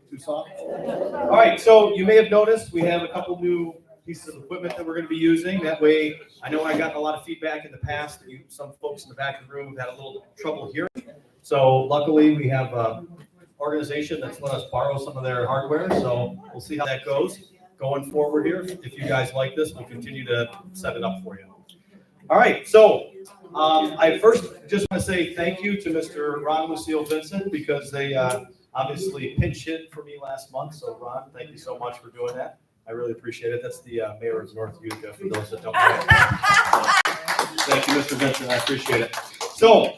Too soft? All right, so you may have noticed we have a couple new pieces of equipment that we're going to be using. That way, I know I got a lot of feedback in the past. Some folks in the back of the room have had a little trouble hearing. So luckily, we have an organization that's let us borrow some of their hardware. So we'll see how that goes going forward here. If you guys like this, we'll continue to set it up for you. All right, so I first just want to say thank you to Mr. Ron Lucille Vincent because they obviously pinch hit for me last month. So Ron, thank you so much for doing that. I really appreciate it. That's the mayor of North Utica, for those that don't know. Thank you, Mr. Vincent. I appreciate it. So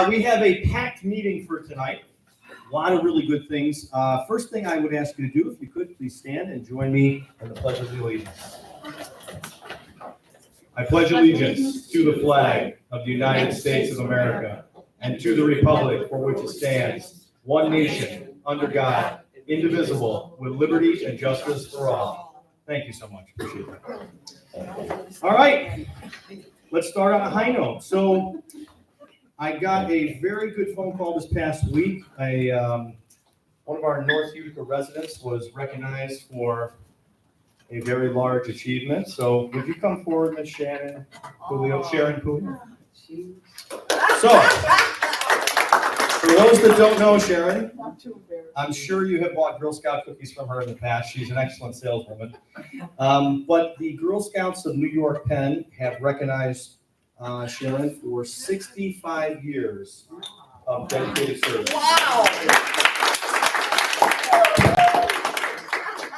we have a packed meeting for tonight. A lot of really good things. First thing I would ask you to do, if you could, please stand and join me in the Pledge of Allegiance. I pledge allegiance to the flag of the United States of America and to the republic for which it stands, one nation, under God, indivisible, with liberty and justice for all. Thank you so much. Appreciate that. All right, let's start on a high note. So I got a very good phone call this past week. One of our North Utica residents was recognized for a very large achievement. So would you come forward, Ms. Sharon Julio? So, for those that don't know Sharon, I'm sure you have bought Girl Scout cookies from her in the past. She's an excellent saleswoman. But the Girl Scouts of New York Penn have recognized Sharon for 65 years of dedicated service. Wow!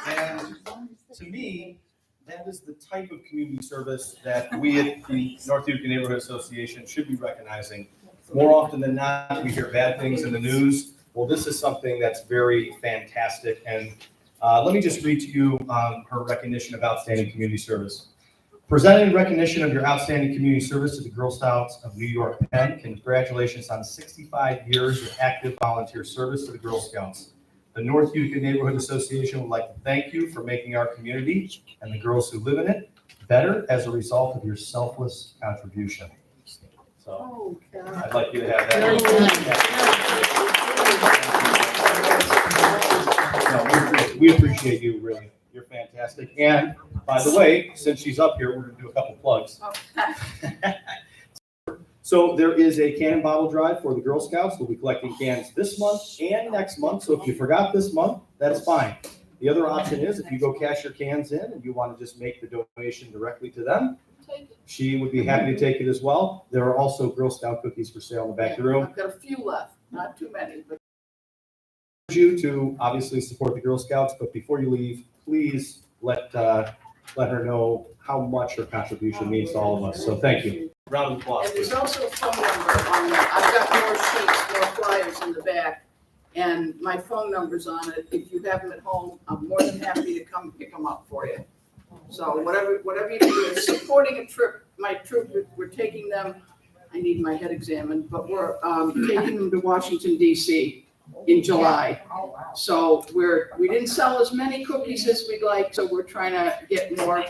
And to me, that is the type of community service that we at the North Utica Neighborhood Association should be recognizing. More often than not, we hear bad things in the news. Well, this is something that's very fantastic. And let me just read to you her recognition of outstanding community service. Presenting in recognition of your outstanding community service to the Girl Scouts of New York Penn, congratulations on 65 years of active volunteer service to the Girl Scouts. The North Utica Neighborhood Association would like to thank you for making our community and the girls who live in it better as a result of your selfless contribution. So I'd like you to have that. No, we appreciate you, really. You're fantastic. And by the way, since she's up here, we're going to do a couple plugs. So there is a cannon bottle drive for the Girl Scouts. We'll be collecting cans this month and next month. So if you forgot this month, that's fine. The other option is if you go cash your cans in and you want to just make the donation directly to them, she would be happy to take it as well. There are also Girl Scout cookies for sale in the back of the room. I've got a few left, not too many. But you to obviously support the Girl Scouts, but before you leave, please let her know how much her contribution means to all of us. So thank you. Round of applause. And there's also a phone number on that. I've got more sheets, more flyers in the back, and my phone number's on it. If you have them at home, I'm more than happy to come pick them up for you. So whatever you do, supporting a trip, my troop, we're taking them. I need my head examined, but we're taking them to Washington, D.C. in July. So we didn't sell as many cookies as we'd like, so we're trying to get more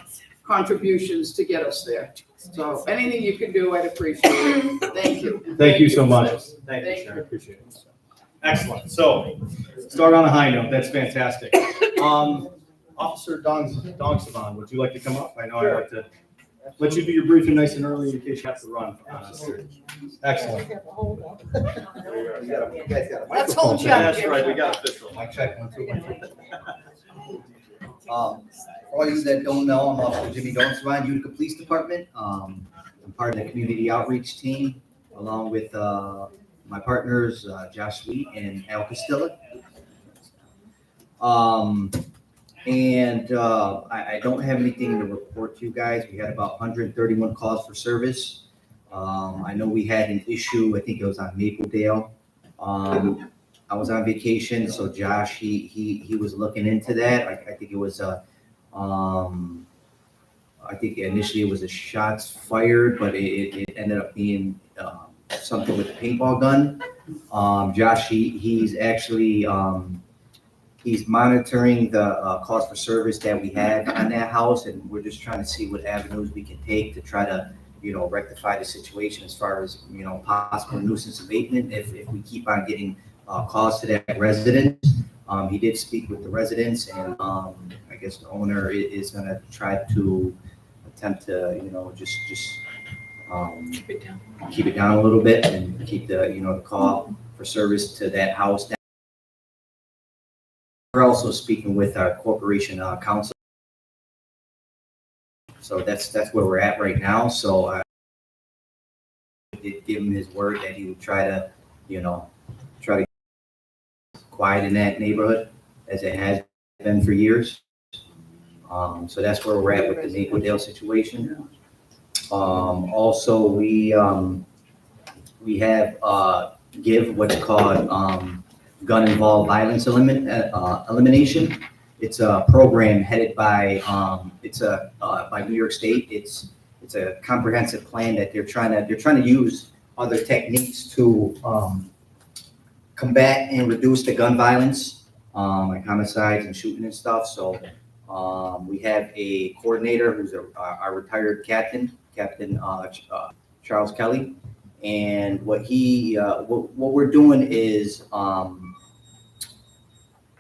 contributions to get us there. So anything you can do, I'd appreciate it. Thank you. Thank you so much. Thank you, Sharon. I appreciate it. Excellent. So start on a high note. That's fantastic. Officer Dongsavan, would you like to come up? I know I like to let you do your briefing nice and early in case you have to run. Excellent. Let's hold you up. That's right. We got official. Mic check 1 2 1 2. For all you that don't know, I'm Officer Jimmy Dongsavan, Utica Police Department. I'm part of the community outreach team, along with my partners, Josh Sweet and Al Castilla. I don't have anything to report to you guys. We had about 131 calls for service. I know we had an issue, I think it was on Mapledale. I was on vacation, so Josh, he was looking into that. I think it was I think initially it was a shots fired, but it ended up being something with a paintball gun. Josh, he's actually he's monitoring the calls for service that we have on that house, and we're just trying to see what avenues we can take to try to, rectify the situation as far as, possible nuisance abatement if we keep on getting calls to that residence. He did speak with the residents, and I guess the owner is going to try to attempt to, just keep it down a little bit and keep the call for service to that house down. We're also speaking with our corporation council. So that's where we're at right now. So I did give him his word that he would try to quiet in that neighborhood as it has been for years. So that's where we're at with the Mapledale situation. Also, we have give what's called gun involved violence elimination. It's a program headed by by New York State. It's a comprehensive plan that they're trying to use other techniques to combat and reduce the gun violence, like homicides and shooting and stuff. So we have a coordinator who's our retired Captain Charles Kelly, and what we're doing is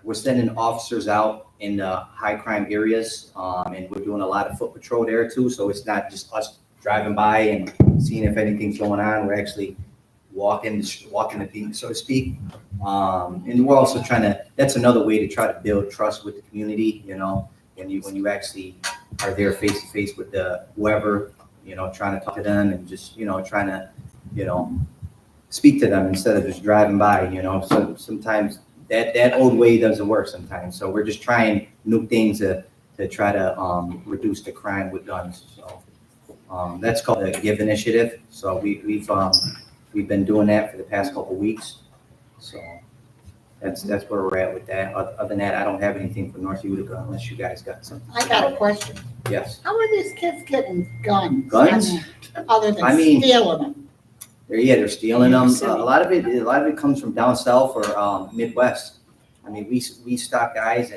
we're sending officers out in the high crime areas, and we're doing a lot of foot patrol there too. So it's not just us driving by and seeing if anything's going on. We're actually walking the beat, so to speak. And we're also that's another way to try to build trust with the community, when you actually are there face to face with whoever, trying to talk to them and just, trying to, speak to them instead of just driving by, So sometimes that old way doesn't work sometimes. So we're just trying new things to try to reduce the crime with guns. So that's called the GIVE initiative. So we've been doing that for the past couple of weeks. So that's where we're at with that. Other than that, I don't have anything for North Utica unless you guys got something. I got a question. Yes. How are these kids getting guns? Guns? Other than stealing them? They're stealing them. A lot of it comes from down south or Midwest. I mean, we stop guys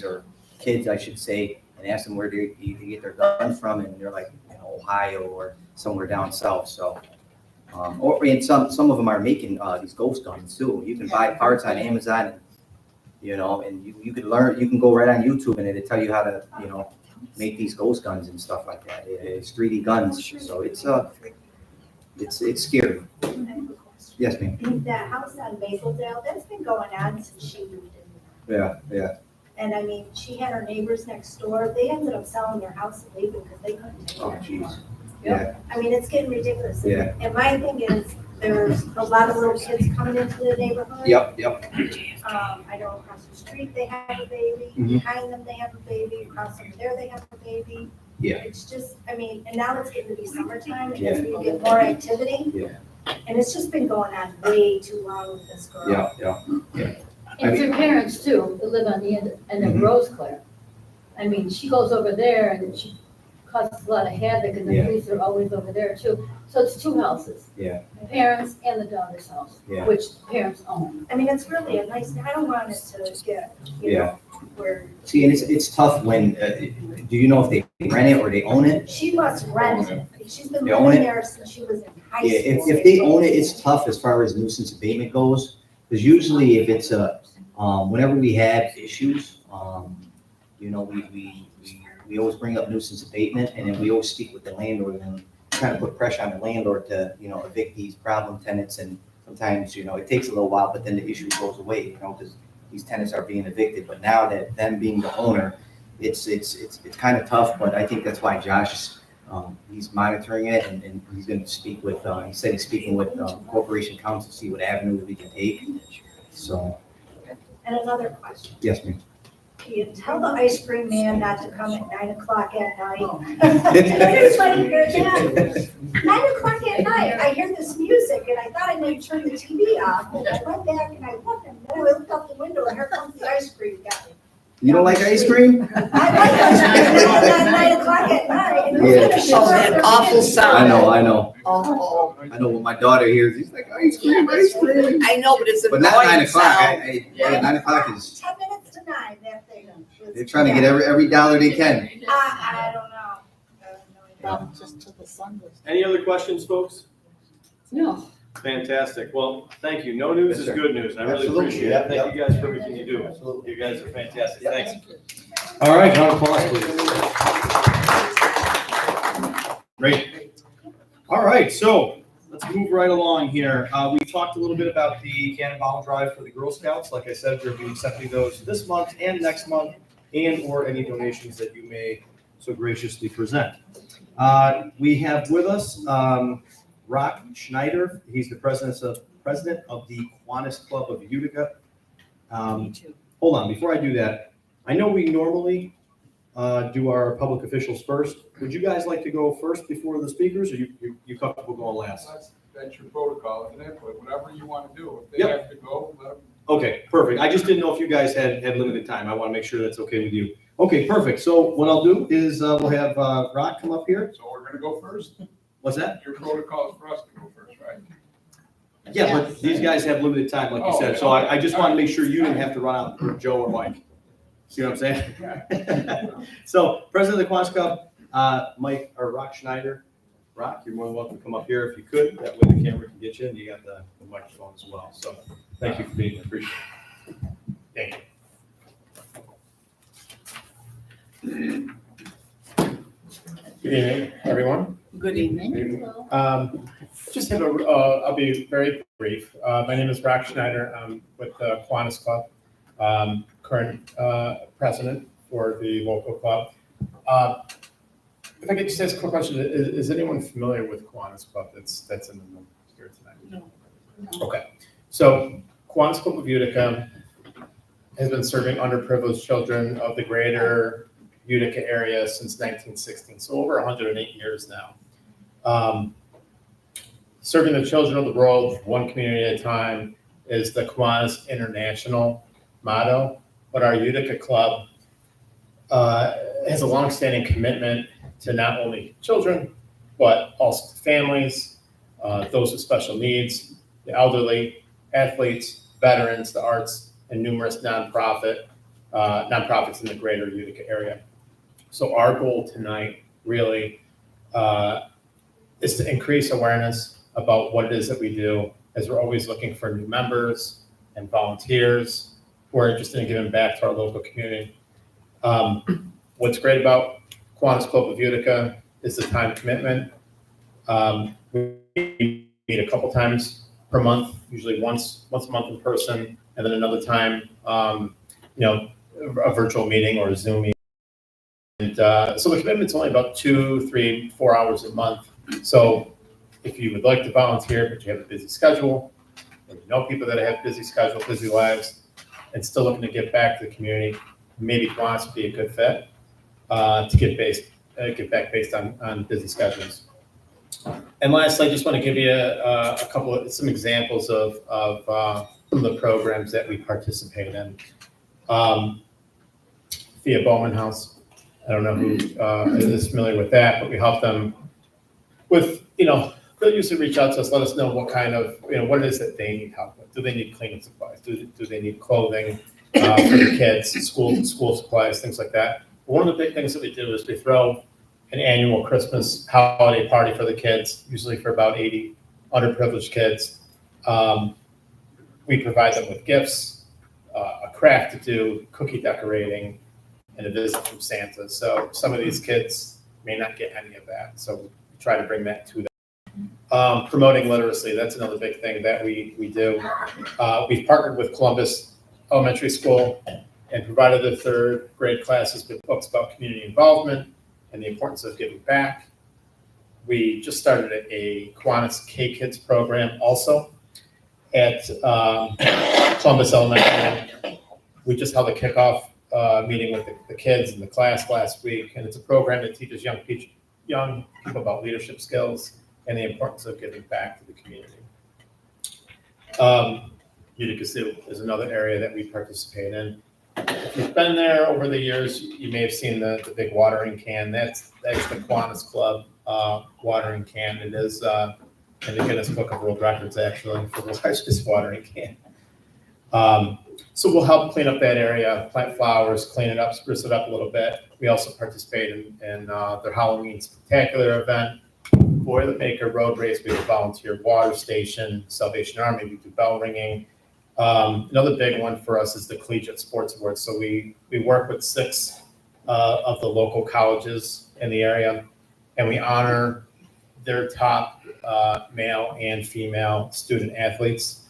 or kids, I should say, and ask them where they get their guns from, and they're like, Ohio or somewhere down south. So, and some of them are making these ghost guns too. You can buy parts on Amazon, and you can learn. You can go right on YouTube and it'll tell you how to make these ghost guns and stuff like that. It's 3D guns, so it's scary. Yes, ma'am. That house on Mapledale, that's been going on since she moved in. Yeah. And I mean, she had her neighbors next door, they ended up selling their house and leaving because they couldn't take Oh, it. jeez. I mean, it's getting ridiculous. Yeah. And my thing is, there's a lot of little kids coming into the neighborhood. Yep. I know across the street they have a baby, Mhm. behind them they have a baby, across from there they have a baby. Yeah. It's just, I mean, and now it's getting to be summertime, and Yeah. as we get more activity. Yeah. And it's just been going on way too long with this girl. Yeah. It's her parents too, that live on the end of Mhm. Roseclare. I mean, she goes over there and she causes a lot of havoc, and the Yeah. police are always over there too. So it's two houses. Yeah. The parents and the daughter's house, Yeah. which the parents own. I mean, it's really a nice, I don't want it to get, Yeah. where See, and it's tough when, do you know if they rent it or they own it? she must rent it. She's been They own living it? there since she was in high Yeah, school. if they own it, it's tough as far as nuisance abatement goes. Because usually if it's whenever we have issues, we always bring up nuisance abatement, and then we always speak with the landlord and try to put pressure on the landlord to, evict these problem tenants. And sometimes, it takes a little while, but then the issue goes away, because these tenants are being evicted. But now that them being the owner, it's kind of tough. But I think that's why Josh, he's monitoring it, and he's going to speak with, he said he's speaking with Corporation Council to see what avenues we can take. So, And another question. yes, ma'am. You tell the ice cream man not to come at 9:00 at night. Everybody hears that. 9:00 at night, I hear this music and I thought I might turn the TV off. And I went back and I looked, and then I looked out the window and here comes the ice cream guy. You don't like ice cream? I like ice cream at 9:00 at night. And who's Yeah. gonna show Oh, up that for awful kids? sound. I know. Oh, I know when my daughter hears, he's like, ice cream. I know, but it's But annoying not 9 o'clock. sound. Yeah, 9 o'clock is, 10 minutes to 9, that thing. was- they're trying to get every dollar they can. I don't know. Probably just till the sun goes. Any other questions, folks? No, Fantastic. Well, thank you. No news Yes, is sir. good news. I really Absolutely. appreciate Yeah, it. Thank you guys for everything you do. Absolutely. You guys are fantastic. Yeah. Thanks. Thank you. All right, round of applause, please. Great. All right, so let's move right along here. We talked a little bit about the cannonball drive for the Girl Scouts. Like I said, we're going to be accepting those this month and next month, and or any donations that you may so graciously present. We have with us Rock Schneider. He's the president of the Kiwanis Club of Utica. Hold on, before I do that, I know we normally do our public officials first. Would you guys like to go first before the speakers, or you comfortable going last? That's your protocol, isn't it? But whatever you want to do, if they Yep. have to go, let them. Okay, perfect. I just didn't know if you guys had limited time. I want to make sure that's okay with you. Okay, perfect. So what I'll do is we'll have Rock come up here. So we're gonna go first? What's that? Your protocol is for us to go first, right? Yeah, but these guys have limited time, like you said. So I just want to make sure you didn't have to run out for Joe or Mike. See what I'm saying? So President of the Kiwanis Club, Mike or Rock Schneider. Rock, you're more than welcome to come up here if you could. That way the camera can get you, and you got the microphone as well. So thank you for being here. Appreciate it. Thank you. Good evening, everyone. Good evening. Just have I'll be very brief. My name is Rock Schneider. I'm with the Kiwanis Club, current president for the local club. If I could just ask a quick question, is anyone familiar with Kiwanis Club that's in the room here tonight? No. Okay, so Kiwanis Club of Utica has been serving underprivileged children of the greater Utica area since 1916, so over 108 years now. Serving the children of the world, one community at a time, is the Kiwanis International motto, but our Utica Club has a longstanding commitment to not only children, but also to families, those with special needs, the elderly, athletes, veterans, the arts, and numerous nonprofits in the greater Utica area. So our goal tonight really is to increase awareness about what it is that we do, as we're always looking for new members and volunteers who are interested in giving back to our local community. What's great about Kiwanis Club of Utica is the time commitment. We meet a couple times per month, usually once a month in person, and then another time, a virtual meeting or a Zoom meeting. And so the commitment's only about 2, 3, 4 hours a month. So if you would like to volunteer, but you have a busy schedule, or you know people that have busy schedules, busy lives, and still looking to give back to the community, maybe Kiwanis would be a good fit to get back based on busy schedules. And lastly, I just want to give you some examples of some of the programs that we participate in. Via Bowman House. I don't know who is familiar with that, but we help them with, they'll usually reach out to us, let us know what kind of, what it is that they need help with. Do they need cleaning supplies? Do they need clothing for the kids, school supplies, things like that. One of the big things that we do is we throw an annual Christmas holiday party for the kids, usually for about 80 underprivileged kids. We provide them with gifts, a craft to do, cookie decorating, and a visit from Santa. So some of these kids may not get any of that. So we try to bring that to them. Promoting literacy, that's another big thing that we do. We've partnered with Columbus Elementary School and provided the 3rd grade classes with books about community involvement and the importance of giving back. We just started a Kiwanis K-Kids program also at Columbus Elementary. We just held a kickoff meeting with the kids in the class last week, and it's a program that teaches young people about leadership skills and the importance of giving back to the community. Utica Zoo is another area that we participate in. If you've been there over the years, you may have seen the big watering can. That's the Kiwanis Club watering can. It is in the Guinness Book of World Records, actually, for the largest watering can. So we'll help clean up that area, plant flowers, clean it up, spruce it up a little bit. We also participate in their Halloween Spectacular event Boilermaker Road Race, we have a volunteer water station, Salvation Army, we do bell ringing. Another big one for us is the Collegiate Sports Awards. So we work with 6 of the local colleges in the area, and we honor their top male and female student athletes,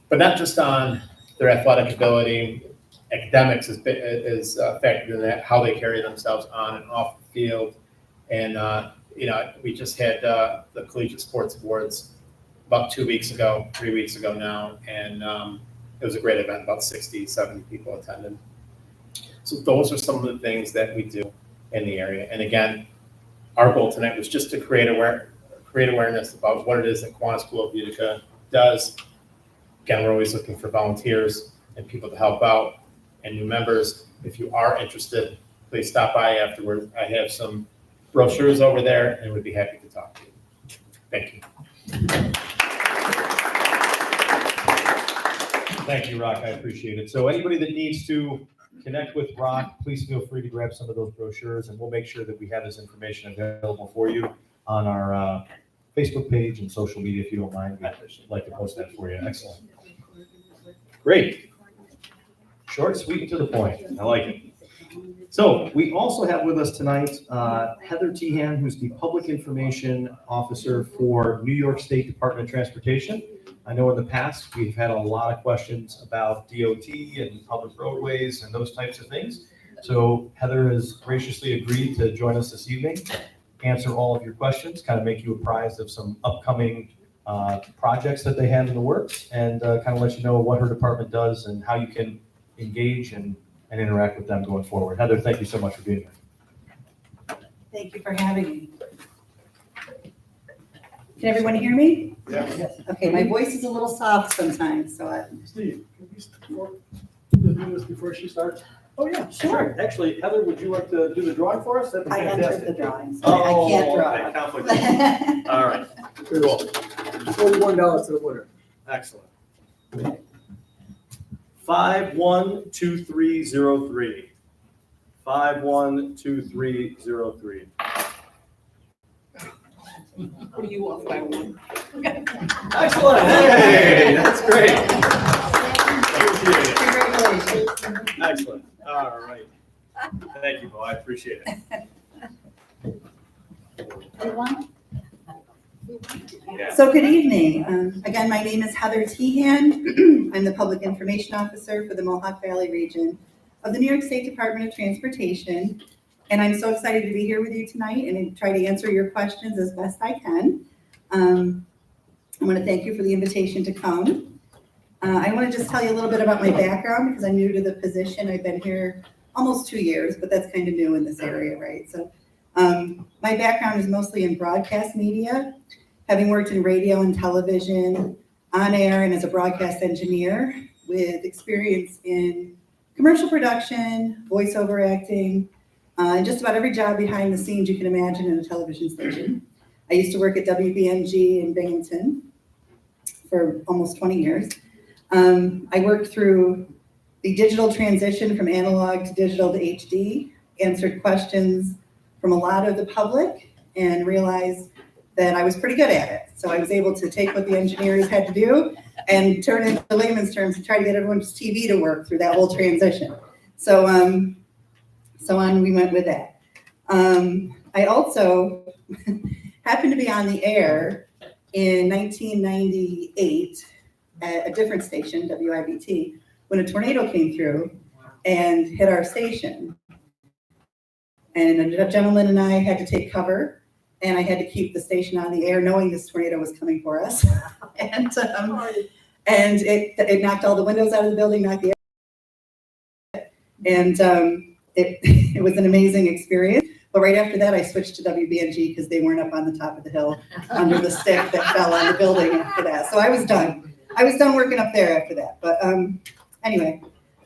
but not just on their athletic ability. Academics is factored in that, how they carry themselves on and off the field. And, we just had the Collegiate Sports Awards about 3 weeks ago now. And it was a great event, about 60, 70 people attended. So those are some of the things that we do in the area. And again, our goal tonight was just to create awareness about what it is that Kiwanis School of Utica does. Again, we're always looking for volunteers and people to help out and new members. If you are interested, please stop by afterwards. I have some brochures over there and would be happy to talk to you. Thank you. Thank you, Rock. I appreciate it. So anybody that needs to connect with Rock, please feel free to grab some of those brochures, and we'll make sure that we have this information available for you on our Facebook page and social media, if you don't mind. We'd like to post that for you. Excellent. Great. Short, sweet, and to the point. I like it. So we also have with us tonight Heather Tehan, who's the Public Information Officer for New York State Department of Transportation. I know in the past we've had a lot of questions about DOT and public roadways and those types of things. So Heather has graciously agreed to join us this evening, answer all of your questions, kind of make you apprised of some upcoming projects that they have in the works, and kind of let you know what her department does and how you can engage and interact with them going forward. Heather, thank you so much for being here. Thank you for having me. Can everyone hear me? Yes. Okay, my voice is a little soft sometimes, so Steve, can we do this before she starts? Oh, yeah, Sure. Actually, Heather, would you like to do the drawing for us? That'd be I entered fantastic. the drawing, so I can't okay, draw. conflict. All right, cool. $41 to the winner. Excellent. 512303. 512303. What do you want by one? Excellent. Hey, that's great. Appreciate it. Congratulations. Excellent. All right. Thank you, Bo. I appreciate it. You want? Yeah. So good evening. Again, my name is Heather Tehan. I'm the Public Information Officer for the Mohawk Valley region of the New York State Department of Transportation. And I'm so excited to be here with you tonight and try to answer your questions as best I can. I want to thank you for the invitation to come. I want to just tell you a little bit about my background because I'm new to the position. I've been here almost 2 years, but that's kind of new in this area, right? So my background is mostly in broadcast media, having worked in radio and television, on air, and as a broadcast engineer with experience in commercial production, voiceover acting, and just about every job behind the scenes you can imagine in a television station. I used to work at WBNG in Binghamton for almost 20 years. I worked through the digital transition from analog to digital to HD, answered questions from a lot of the public, and realized that I was pretty good at it. So I was able to take what the engineers had to do and turn it into layman's terms to try to get everyone's TV to work through that whole transition. So on we went with that. I also happened to be on the air in 1998 at a different station, WIBT, when a tornado came through and hit our station. And a gentleman and I had to take cover, and I had to keep the station on the air knowing this tornado was coming for us. and it knocked all the windows out of the building, knocked the air. And it was an amazing experience. But right after that, I switched to WBNG because they weren't up on the top of the hill under the stick that fell on the building after that. So I was done. I was done working up there after that. But anyway,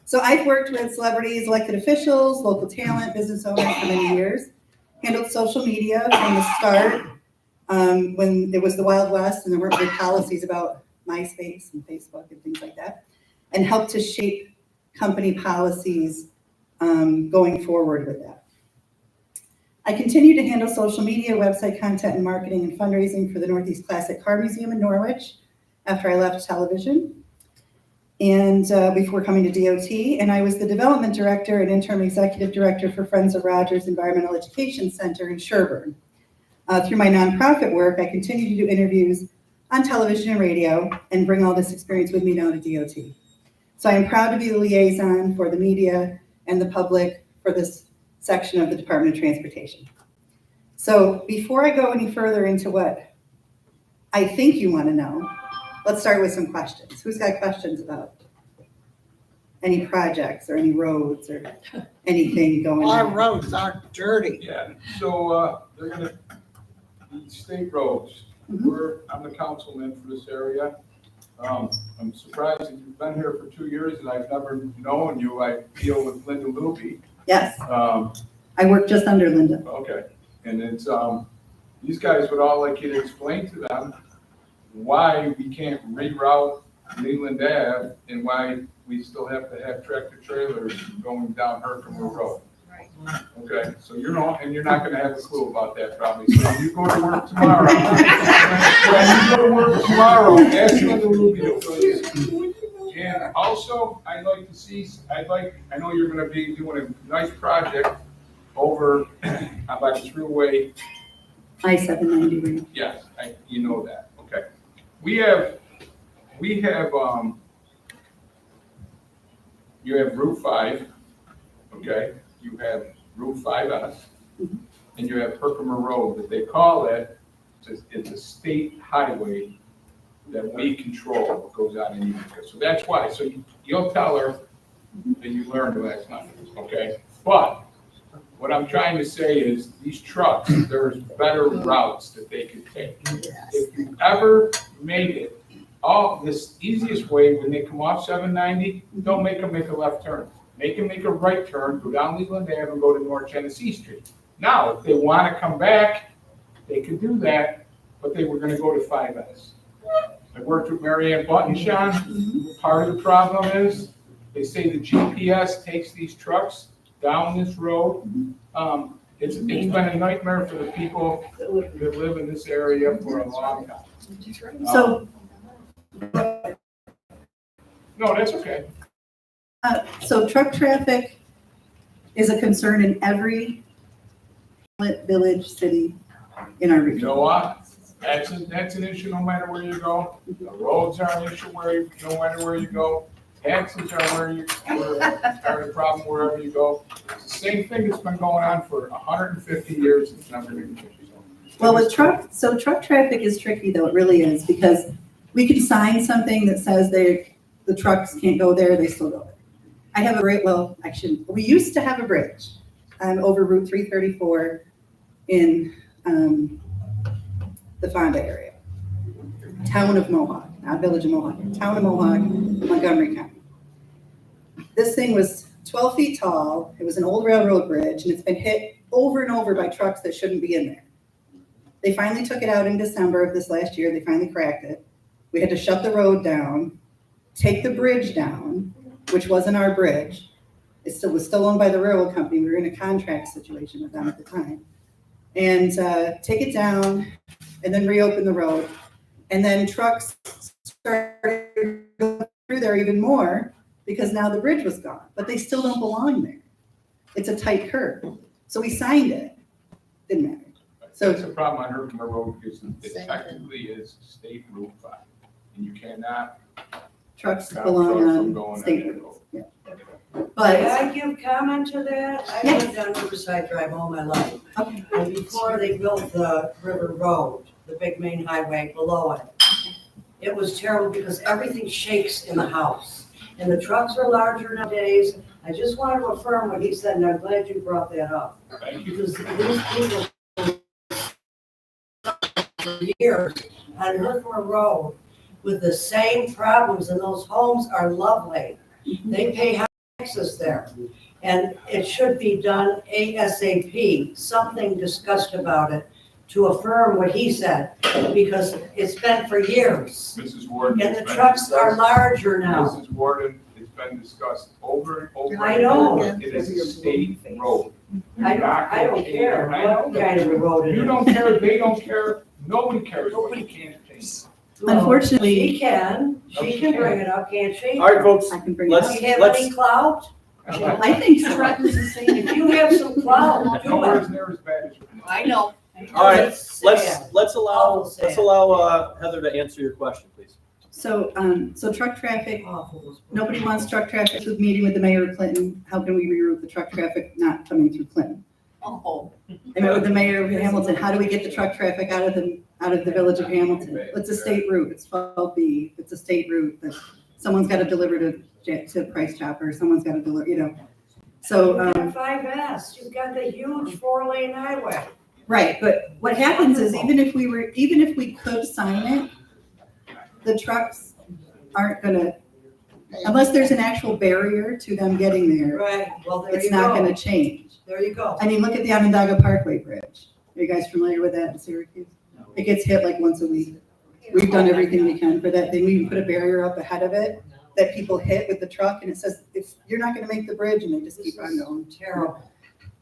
so I've worked with celebrities, elected officials, local talent, business owners for many years. Handled social media from the start when it was the Wild West and there weren't good policies about MySpace and Facebook and things like that. And helped to shape company policies going forward with that. I continue to handle social media, website content, and marketing and fundraising for the Northeast Classic Car Museum in Norwich after I left television and before coming to DOT. And I was the development director and interim executive director for Friends of Rogers Environmental Education Center in Sherburne. Through my nonprofit work, I continue to do interviews on television and radio and bring all this experience with me now to DOT. So I am proud to be the liaison for the media and the public for this section of the Department of Transportation. So before I go any further into what I think you want to know, let's start with some questions. Who's got questions about any projects or any roads or anything going Our on? roads are dirty. Yeah, so, they're gonna, the state roads, I'm the councilman for this area. I'm surprised that you've been here for 2 years and I've never known you. I deal with Linda Luby. Yes, I work just under Linda. Okay, and it's, these guys would all like you to explain to them why we can't reroute Leland Ave and why we still have to have tractor trailers going down Herkimer Road. Okay, so you're not gonna have a clue about that probably. So when you go to work tomorrow, ask Linda Luby to fill you in. And also, I know you're gonna be doing a nice project over by the thruway. I-790. Yes, you know that, okay. We have, you have Route 5, okay? You have Route 5S, and you have Herkimer Road, that they call it, it's a state highway that we control, what goes on in Utica. So that's why, so you'll tell her that you learned last night, okay? But what I'm trying to say is these trucks, there's better routes that they can take. If you ever made it, this easiest way, when they come off 790, don't make them make a left turn. Make them make a right turn, go down Leland Ave and go to North Genesee Street. Now, if they want to come back, they can do that, but they were going to go to 5S. I worked with Mary Ann Buttonshawn. Part of the problem is they say the GPS takes these trucks down this road. It's been a nightmare for the people that live in this area for a long time. So, No, that's okay. so truck traffic is a concern in every village, city in our You region. know what? That's an issue no matter where you go. The roads are an issue no matter where you go. Taxes are a problem wherever you go. It's the same thing that's been going on for 150 years. It's never going to change. Well, with truck traffic is tricky though, it really is, because we can sign something that says the trucks can't go there, they still go there. I have a great, well, actually, we used to have a bridge over Route 334 in the Fonda area. Town of Mohawk, not Village of Mohawk, Town of Mohawk, Montgomery County. This thing was 12 feet tall, it was an old railroad bridge, and it's been hit over and over by trucks that shouldn't be in there. They finally took it out in December of this last year, they finally cracked it. We had to shut the road down, take the bridge down, which wasn't our bridge. It was still owned by the railroad company. We were in a contract situation with them at the time. And take it down and then reopen the road. And then trucks started going through there even more because now the bridge was gone, but they still don't belong there. It's a tight curve. So we signed it, didn't matter. So that's a problem on Herkimer Road because it technically is State Route 5. And you cannot trucks stop belong trucks from on going state on that roads. road. Yeah. May But I give comment to that? I Yes. lived on Riverside Drive all my life. okay. And before they built the River Road, the big main highway below it, it was terrible because everything shakes in the house. And the trucks are larger nowadays. I just want to affirm what he said, and I'm glad you brought that up. Thank you. Because these people for years on Herkimer Road with the same problems, and those homes are lovely. They pay high taxes there. And it should be done ASAP, something discussed about it to affirm what he said, because it's been for years. Mrs. Warden. And the it's been trucks are discussed. larger now. Mrs. Warden, it's been discussed over and over. I know. It is a state road. I don't care what kind of a road it You is. don't care, they don't care, nobody cares, nobody can change. Unfortunately, She can bring it up, can't she? All right, folks, I can bring it up. Do you have any clout? I think so. If you have some clout, do Nowhere it. near as bad as. I know. all right, Sad. let's allow, Awful sad. Heather to answer your question, please. So, truck traffic, Awful. nobody wants truck traffic. With meeting with the mayor of Clinton, how can we reroute the truck traffic not coming through Clinton? Oh, I met with the mayor of Hamilton, how do we get the truck traffic out of the village of Hamilton? It's a state route, it's 12B, it's a state route that someone's gotta deliver to Price Chopper, someone's gotta deliver, you know. So, You've got 5S, you've got the huge 4-lane highway. right, but what happens is even if we could sign it, the trucks aren't gonna, unless there's an actual barrier to them getting there, Right, well, there it's you not gonna go. change. There you go. I mean, look at the Onondaga Parkway Bridge. Are you guys familiar with that in Syracuse? It gets hit like once a week. We've done everything we can for that thing. We even put a barrier up ahead of it that people hit with the truck and it says, if you're not gonna make the bridge, and they just keep on going. Terrible.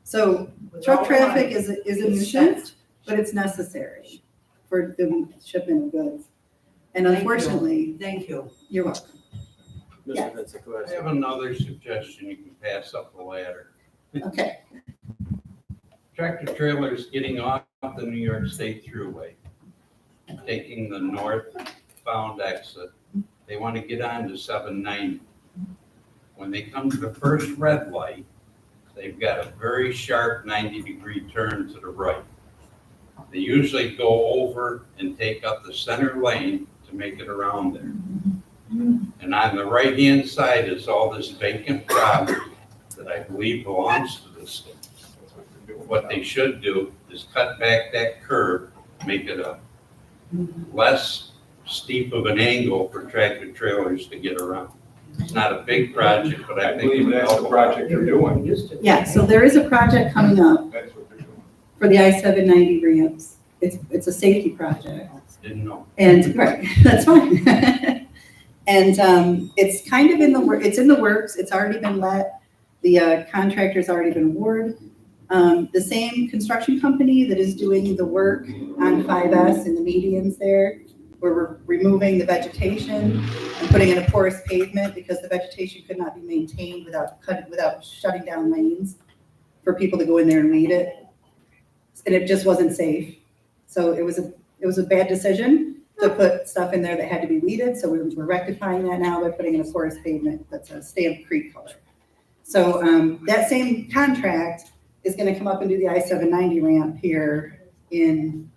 So With truck all the traffic money. is a nuisance, but it's necessary for the shipment of goods. And Thank you. unfortunately, Thank you. you're welcome. Mr. Yeah. Vincent, go I ahead. have another suggestion, you can pass up the ladder. Okay, Tractor trailers getting off the New York State Thruway, taking the northbound exit, they want to get on to 790. When they come to the first red light, they've got a very sharp 90-degree turn to the right. They usually go over and take up the center lane to make it around there. And on the right-hand side is all this vacant property that I believe belongs to the state. What they should do is cut back that curve, make it a less steep of an angle for tractor trailers to get around. It's not a big project, but I I think it believe would that's help the a lot. project they're doing. yeah, so there is a project coming up That's what they're doing. for the I-790 ramps. It's a safety project. Didn't know. And, right, that's fine. And it's kind of it's in the works, it's already been let, the contractor's already been awarded. The same construction company that is doing the work on 5S and the medians there, where we're removing the vegetation and putting in a porous pavement because the vegetation could not be maintained without shutting down lanes for people to go in there and weed it. And it just wasn't safe. So it was a bad decision to put stuff in there that had to be weeded, so we're rectifying that now by putting in a porous pavement that's a Stamp Creek color. So that same contract is gonna come up and do the I-790 ramp here in,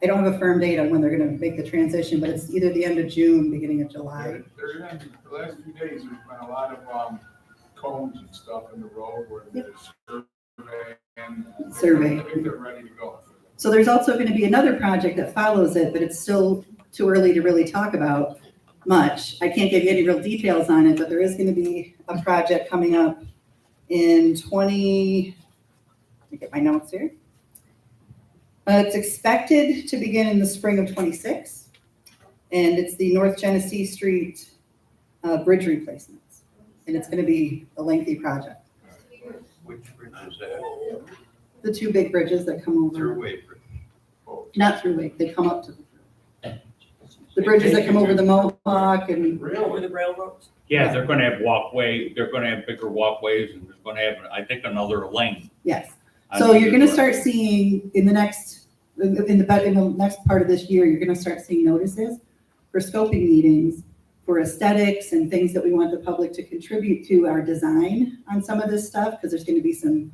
I don't have a firm date on when they're gonna make the transition, but it's either the end of June, beginning of July. The last few days, there's been a lot of cones and stuff in the road where there's survey and. Survey. I think they're ready to go. So there's also gonna be another project that follows it, but it's still too early to really talk about much. I can't give you any real details on it, but there is gonna be a project coming up in let me get my notes here. It's expected to begin in the spring of 26, and it's the North Genesee Street bridge replacements. And it's gonna be a lengthy project. Which bridge is that? The two big bridges that come over, Thruway Bridge. not through Wake, they come up to the bridges that come over the Mohawk and, Over the railroads? Yeah, they're gonna have they're gonna have bigger walkways and they're gonna have, I think, another lane. yes. So you're gonna start seeing in the next part of this year, you're gonna start seeing notices for scoping meetings, for aesthetics and things that we want the public to contribute to our design on some of this stuff, because there's gonna be some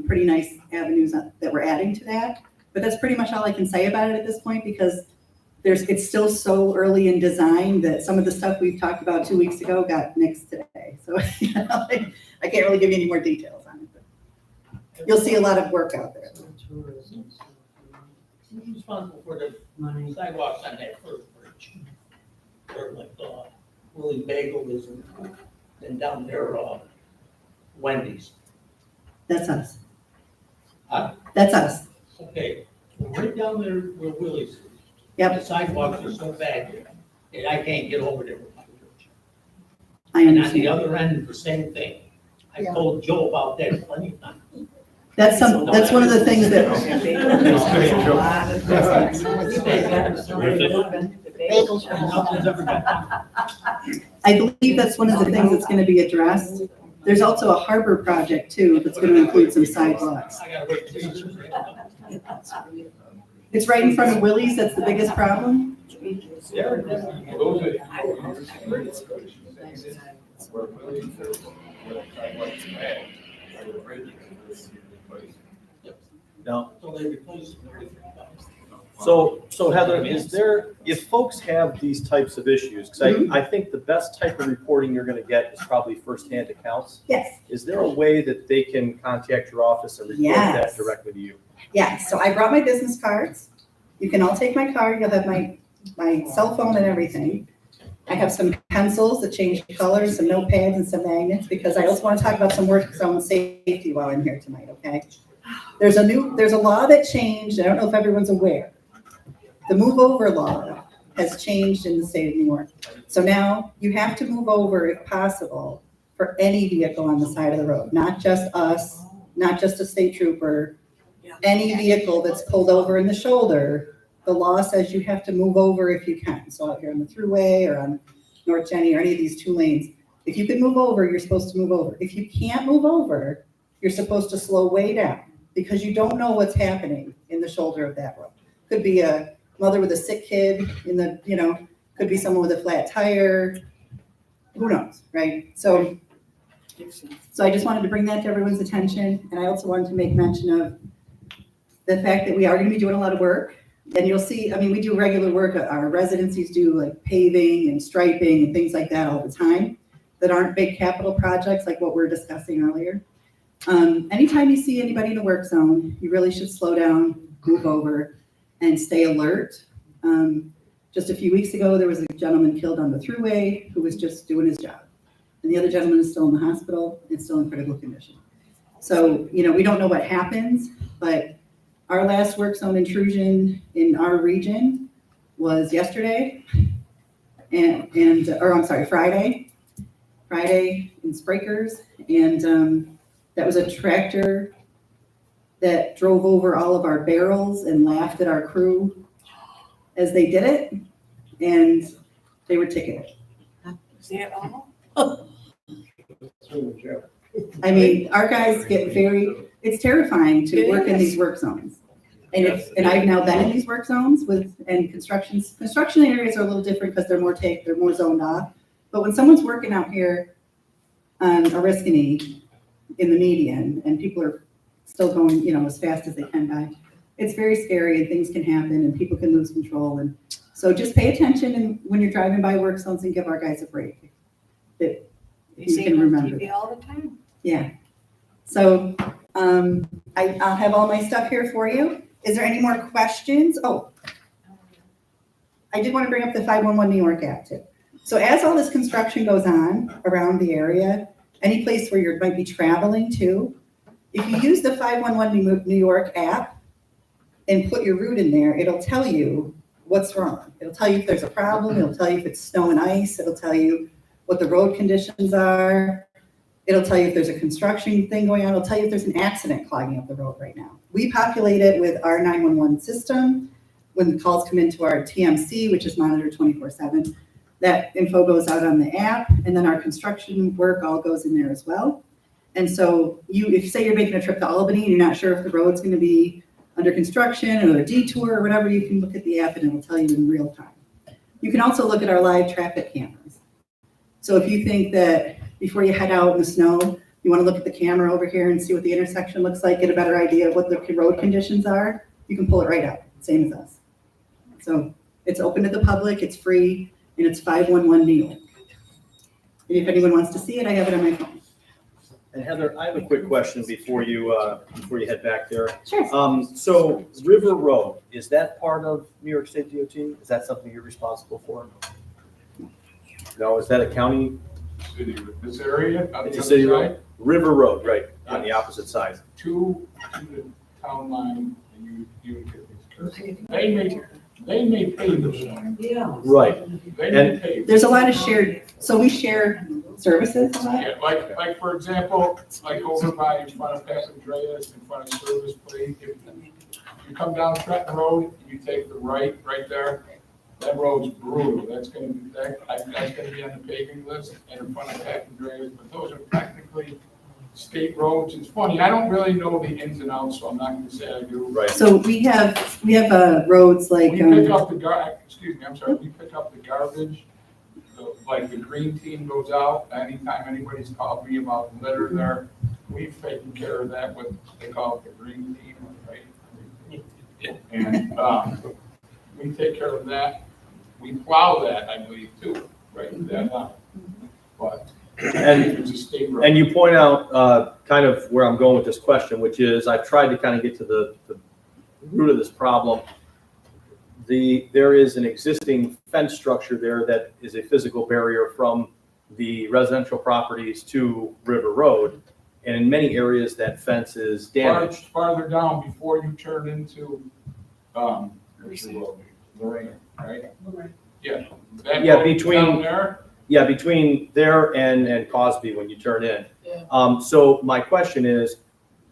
pretty nice avenues that we're adding to that. But that's pretty much all I can say about it at this point, because it's still so early in design that some of the stuff we've talked about 2 weeks ago got nixed today. So you know, I can't really give you any more details on it, but you'll see a lot of work out there. Who's responsible for the sidewalks on that first bridge? Where like Willie Bagel is and down there, Wendy's. That's us. Huh? That's us. Okay, well, right down there where Willie's is. Yep. The sidewalks are so bad there, and I can't get over there with my bridge. I And on the understand. other end, the same thing. I Yeah. told Joe about that plenty of times. That's one of the things that, I believe that's one of the things that's gonna be addressed. There's also a harbor project too, that's gonna include some sidewalks. It's right in front of Willie's, that's the biggest problem. Those are. Now, So they replace it. so Heather, is there, if folks have these types of issues, because I think the best type of reporting you're gonna get is probably firsthand accounts. Yes, Is there a way that they can contact your office and report that directly to you? yes, so I brought my business cards. You can all take my card, you'll have my cell phone and everything. I have some pencils that change colors, some notepads and some magnets, because I also want to talk about some work zone safety while I'm here tonight, okay? There's a law that changed, I don't know if everyone's aware. The move over law has changed in the state of New York. So now you have to move over if possible for any vehicle on the side of the road, not just us, not just a state trooper. Any vehicle that's pulled over in the shoulder, the law says you have to move over if you can. So out here on the thruway or on North Jenny or any of these 2 lanes, if you can move over, you're supposed to move over. If you can't move over, you're supposed to slow way down because you don't know what's happening in the shoulder of that road. Could be a mother with a sick kid in the, could be someone with a flat tire. Who knows, right? So I just wanted to bring that to everyone's attention. And I also wanted to make mention of the fact that we are going to be doing a lot of work. And you'll see, we do regular work. Our residencies do like paving and striping and things like that all the time that aren't big capital projects like what we were discussing earlier. Anytime you see anybody in a work zone, you really should slow down, move over, and stay alert. Just a few weeks ago, there was a gentleman killed on the thruway who was just doing his job. And the other gentleman is still in the hospital and still in critical condition. So, we don't know what happens, but our last work zone intrusion in our region was yesterday, Friday in Sprakers, and that was a tractor that drove over all of our barrels and laughed at our crew as they did it, and they were ticketed. Is that all? Our guys get it's terrifying to work in these work zones. And I've now been in these work zones construction areas are a little different because they're more zoned off. But when someone's working out here on Oriskany in the median and people are still going, as fast as they can by, it's very scary and things can happen and people can lose control. And so just pay attention when you're driving by work zones and give our guys a break. If you can remember. TV all the time. Yeah. So I'll have all my stuff here for you. Is there any more questions? Oh, I did want to bring up the 511 New York app too. So as all this construction goes on around the area, any place where you might be traveling to, if you use the 511 New York app and put your route in there, it'll tell you what's wrong. It'll tell you if there's a problem. It'll tell you if it's snow and ice. It'll tell you what the road conditions are. It'll tell you if there's a construction thing going on. It'll tell you if there's an accident clogging up the road right now. We populate it with our 911 system. When the calls come into our TMC, which is monitored 24/7, that info goes out on the app, and then our construction work all goes in there as well. And so if say you're making a trip to Albany and you're not sure if the road's going to be under construction or a detour or whatever, you can look at the app and it'll tell you in real time. You can also look at our live traffic cameras. So if you think that before you head out in the snow, you want to look at the camera over here and see what the intersection looks like, get a better idea of what the road conditions are, you can pull it right out, same as us. So it's open to the public, it's free, and it's 511 New York. And if anyone wants to see it, I have it on my phone. And Heather, I have a quick question before you head back there. Sure. So River Road, is that part of New York State DOT? Is that something you're responsible for? No, is that a county? City, this area? On It's the a city other road? side, River Road, right, on the opposite side. to the town line, and you get these curves. They make they may pay this one. Yeah. Right. They may pay. There's a lot of shared, so we share services a lot. Yeah, like for example, like over by in front of Pass Andreas, in front of Service Plate, if you come down Trenton Road, you take the right there, that road's brutal, that's gonna be on the paving list, and in front of Pass Andreas, but those are technically state roads. It's funny, I don't really know the ins and outs, so I'm not gonna say I do. Right. So we have roads like, We pick up we pick up the garbage, like the green team goes out, anytime anybody's called me about litter there, we've taken care of that with, they call it the green team, right? And, we take care of that, we plow that, I believe, too, right, that line. But And it's a state road. And you point out kind of where I'm going with this question, which is I've tried to kind of get to the root of this problem. There is an existing fence structure there that is a physical barrier from the residential properties to River Road. And in many areas, that fence is damaged. Farther down before you turn into, Lorraine, right? Yeah. That Yeah, road between- down there, Yeah, between there and Cosby when you turn in. Yeah. So my question is,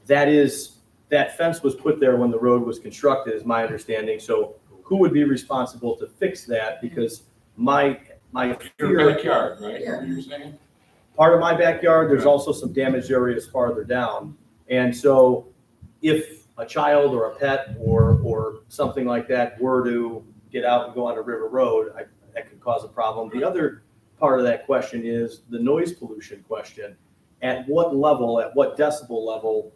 that fence was put there when the road was constructed, is my understanding. So who would be responsible to fix that? Because my your fear, backyard, right? What you're saying? part of my backyard, there's also some damaged areas farther down. And so if a child or a pet or something like that were to get out and go onto River Road, that could cause a problem. The other part of that question is the noise pollution question. At what level, at what decibel level,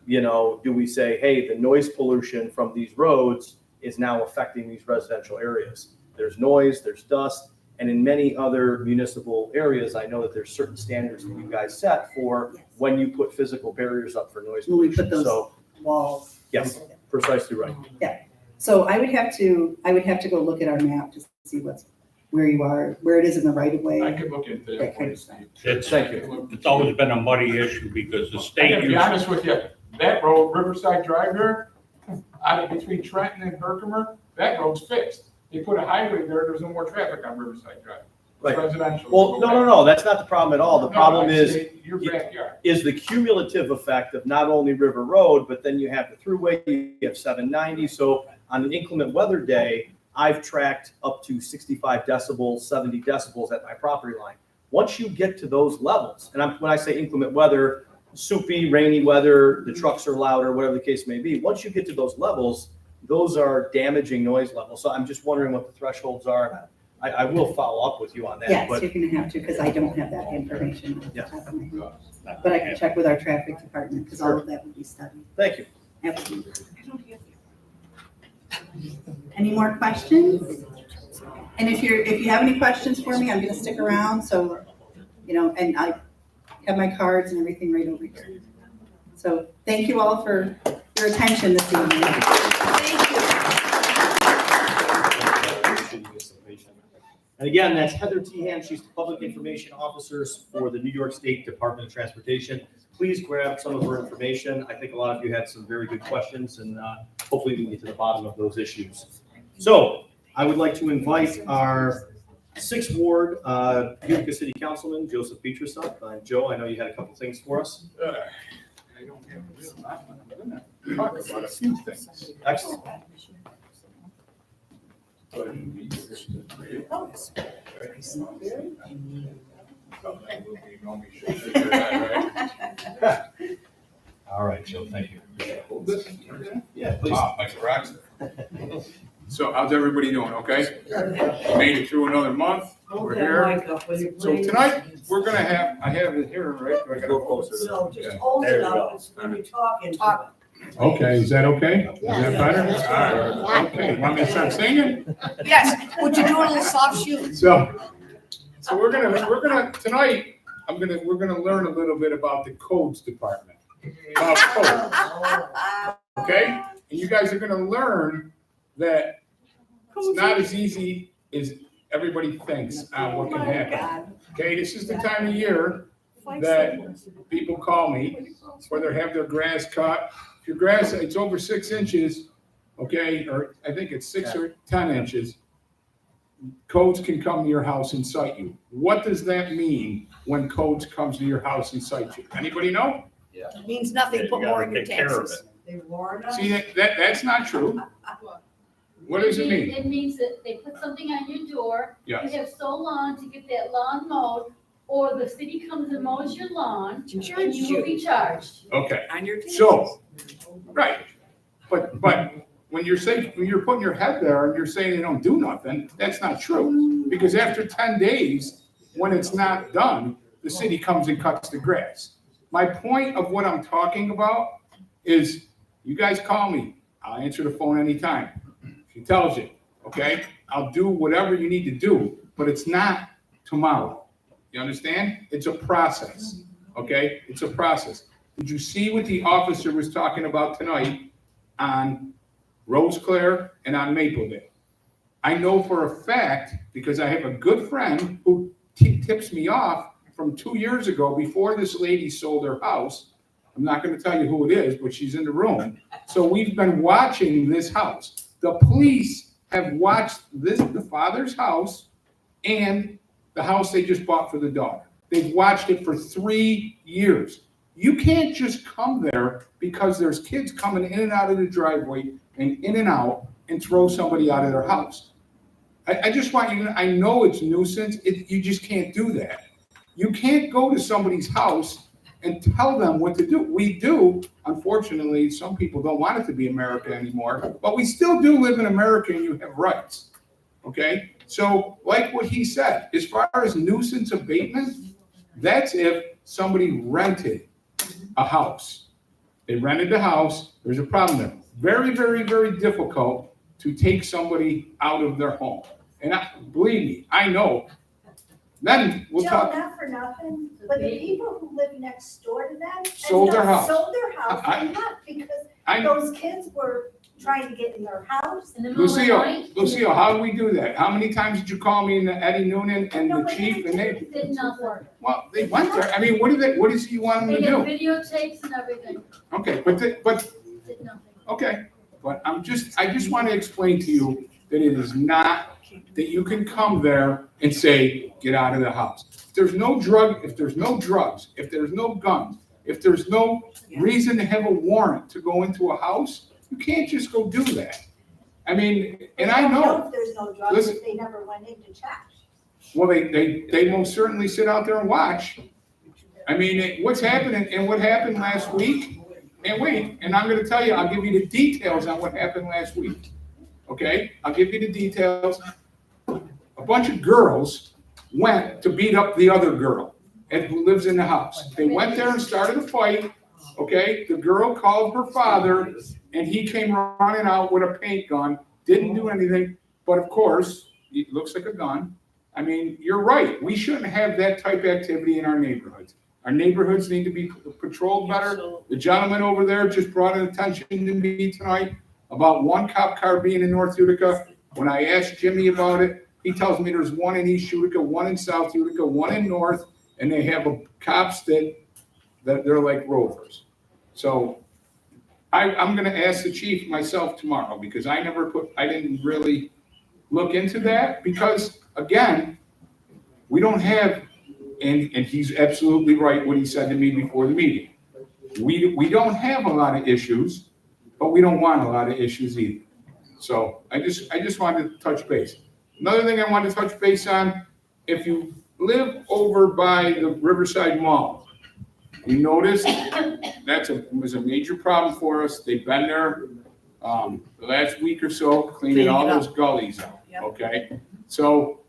do we say, hey, the noise pollution from these roads is now affecting these residential areas? There's noise, there's dust, and in many other municipal areas, I know that there's certain standards that you guys set for when you put physical barriers up for noise when we pollution. put those So, walls. yes, precisely right. So I would have to go look at our map to see where you are, where it is in the right of I way. could look into That that for kind you, of stuff. Steve. Thank you. It's always been a muddy issue because the I state gotta be used, honest with you, that road, Riverside Drive there, out of between Trenton and Herkimer, that road's fixed. They put a highway there, there's no more traffic on Riverside Drive. It's Right. residential. Well, no, that's not the problem at all. The problem No, I is, say your backyard. is the cumulative effect of not only River Road, but then you have the throughway, you have 790. So on an inclement weather day, I've tracked up to 65 decibels, 70 decibels at my property line. Once you get to those levels, and when I say inclement weather, soupy, rainy weather, the trucks are louder, whatever the case may be. Once you get to those levels, those are damaging noise levels. So I'm just wondering what the thresholds are. I will follow up with you on that. Yes, But you're gonna have to, because I don't have that information off the Yeah. top of my head. But I can check with our traffic department, because all of that would be studied. thank you. Absolutely. Any more questions? And if you have any questions for me, I'm gonna stick around, so, and I have my cards and everything right over here. So thank you all for your attention this evening. Thank you. And again, that's Heather Tehan. She's the Public Information Officer for the New York State Department of Transportation. Please grab some of her information. I think a lot of you had some very good questions, and hopefully we can get to the bottom of those issues. So I would like to invite our 6th Ward Utica City Councilman, Joseph Petrusuk. Joe, I know you had a couple things for us. I don't have a real lot, but I'm gonna talk about a few things. Excellent. All right, Joe, thank you. Yeah, please. Mike Braxton. So how's everybody doing, okay? Made it through another month, we're here. So tonight, we're gonna have, I have it here, right? I gotta go closer. So just Yeah. hold There it we up, go. it's when you're talking. Okay, is that okay? Is that better? Yes. All right, okay, want me to start singing? Yes, would you do it in a soft shoe? So we're gonna, tonight, we're gonna learn a little bit about the codes department. About codes, okay? And you guys are gonna learn that it's not as easy as everybody thinks on what can happen. Okay, this is the time of year that people call me, where they have their grass cut. If your grass, it's over 6 inches, okay, or I think it's 6 or 10 inches, codes can come to your house and cite you. What does that mean when codes comes to your house and cite you? Anybody know? It means nothing, You put more gotta in your take care of taxes. They warn us. See, that's not true. What does it mean? It means that they put something on your door. Yes. You have so long to get that lawn mowed, or the city comes and mows your lawn, and you will be charged. Okay, On your taxes. so, right, but when you're saying, when you're putting your head there and you're saying they don't do nothing, that's not true. Because after 10 days, when it's not done, the city comes and cuts the grass. My point of what I'm talking about is, you guys call me, I'll answer the phone anytime. She tells you, okay, I'll do whatever you need to do, but it's not tomorrow. You understand? It's a process, okay? It's a process. Did you see what the officer was talking about tonight on Rose Clare and on Mapledale? I know for a fact, because I have a good friend who tips me off from 2 years ago before this lady sold her house. I'm not gonna tell you who it is, but she's in the room. So we've been watching this house. The police have watched the father's house and the house they just bought for the daughter. They've watched it for 3 years. You can't just come there because there's kids coming in and out of the driveway and in and out and throw somebody out of their house. I just want you to, I know it's nuisance, you just can't do that. You can't go to somebody's house and tell them what to do. We do, unfortunately, some people don't want it to be America anymore, but we still do live in America and you have rights, okay? So like what he said, as far as nuisance abatement, that's if somebody rented a house. They rented the house, there's a problem there. Very, very, very difficult to take somebody out of their home. And believe me, I know. Then we'll Joe, talk. not for nothing, but the people who live next door to them. Sold their house. Sold their house I- and left because I- those kids were trying to get in their house. In the middle of the night. Lucille, how do we do that? How many times did you call me and Eddie Noonan and No, the but chief and they, Did nothing. well, they went there. I mean, what does he want them They to get do? videotapes and everything. Okay, but Did nothing. okay, but I just want to explain to you that it is not, that you can come there and say, get out of the house. If there's no drugs, if there's no guns, if there's no reason to have a warrant to go into a house, you can't just go do that. I mean, and I They don't know, if there's no drugs, Listen. if they never went in to check. well, they most certainly sit out there and watch. I mean, what's happening and what happened last week, and wait, and I'm gonna tell you, I'll give you the details on what happened last week. Okay, I'll give you the details. A bunch of girls went to beat up the other girl and who lives in the house. They went there and started a fight, okay? The girl called her father and he came running out with a paint gun, didn't do anything, but of course, it looks like a gun. I mean, you're right, we shouldn't have that type of activity in our neighborhoods. Our neighborhoods need to be patrolled better. The gentleman over there just brought an attention to me tonight about one cop car being in North Utica. When I asked Jimmy about it, he tells me there's one in East Utica, one in South Utica, one in North, and they have cops that they're like rovers. So I'm gonna ask the chief myself tomorrow because I didn't really look into that because again, we don't have, and he's absolutely right what he said to me before the meeting. We don't have a lot of issues, but we don't want a lot of issues either. So I just wanted to touch base. Another thing I wanted to touch base on, if you live over by the Riverside Mall, you notice was a major problem for us. They've been there the last week or so, cleaning all those gullies out, okay? So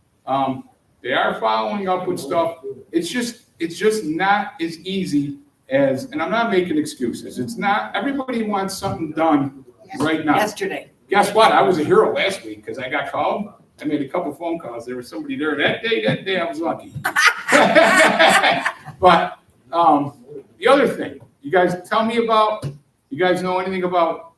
they are following up with stuff. It's just not as easy as, and I'm not making excuses. It's not, everybody wants something done right now. Yesterday. Guess what? I was a hero last week because I got called. I made a couple phone calls. There was somebody there that day I was lucky. But the other thing, you guys tell me about, you guys know anything about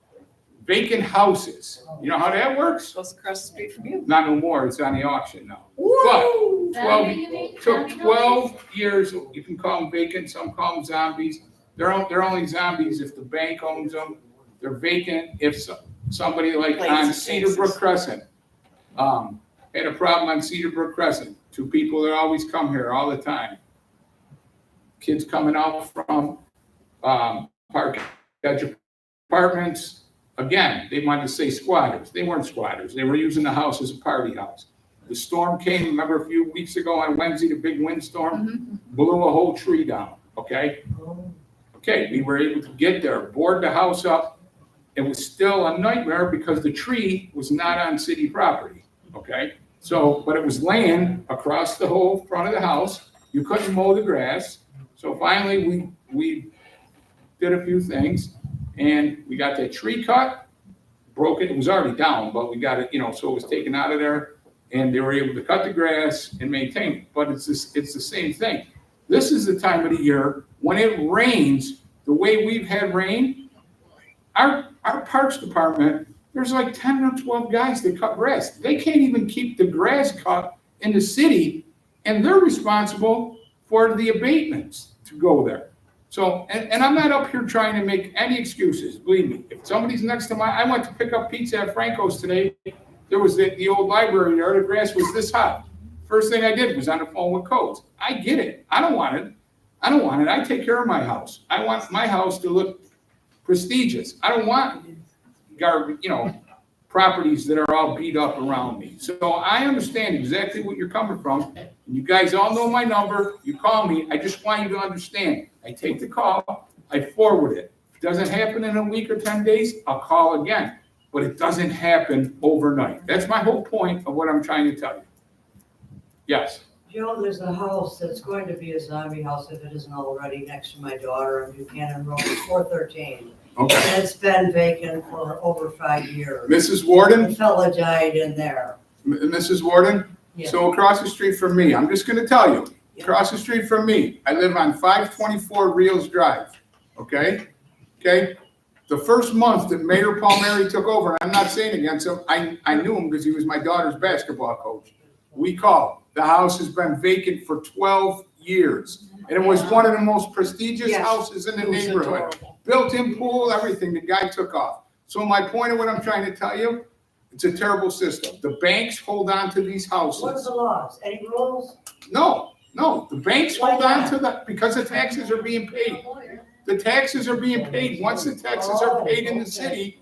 vacant houses? You know how that works? Goes across the street from you. Not no more. It's on the auction now. Woo! But 12, Zombie, you mean? took Zombie 12 years. You can call them vacant. Some call them zombies. They're only zombies if the bank owns them. They're vacant if somebody like on Cedar Brook Crescent. Had a problem on Cedar Brook Crescent. Two people that always come here all the time. Kids coming out from Park Edge Apartments. Again, they wanted to say squatters. They weren't squatters. They were using the house as a party house. The storm came, remember a few weeks ago on Wednesday, the big windstorm, blew a whole tree down, okay? Okay, we were able to get there, board the house up. It was still a nightmare because the tree was not on city property, okay? So, but it was laying across the whole front of the house. You couldn't mow the grass. So finally, we did a few things and we got that tree cut, broke it. It was already down, but we got it, so it was taken out of there. And they were able to cut the grass and maintain it. But it's the same thing. This is the time of the year when it rains, the way we've had rain, our parks department, there's like 10 or 12 guys that cut grass. They can't even keep the grass cut in the city, and they're responsible for the abatements to go there. So, and I'm not up here trying to make any excuses, believe me. If somebody's next to I went to pick up pizza at Franco's today. There was the old library there, the grass was this high. First thing I did was on the phone with codes. I get it. I don't want it. I take care of my house. I want my house to look prestigious. I don't want garbage, properties that are all beat up around me. So I understand exactly what you're coming from. And you guys all know my number. You call me. I just want you to understand. I take the call. I forward it. If it doesn't happen in a week or 10 days, I'll call again. But it doesn't happen overnight. That's my whole point of what I'm trying to tell you. Yes. Joe, there's a house that's going to be a zombie house if it isn't already next to my daughter on Buchanan Road, 413. Okay. And it's been vacant for over 5 years. Mrs. Warden? The fella died in there. Mrs. Warden? Yeah. So across the street from me, I'm just going to tell you, across the street from me, I live on 524 Reels Drive. Okay? Okay? The first month that Mayor Palmieri took over, I'm not saying against him, I knew him because he was my daughter's basketball coach. We called. The house has been vacant for 12 years. And it was one of the most prestigious houses in the neighborhood. Built-in pool, everything. The guy took off. So my point of what I'm trying to tell you, it's a terrible system. The banks hold on to these houses. What are the laws? Any rules? No. The banks hold on to that because the taxes are being paid. The taxes are being paid. Once the taxes are paid in the city,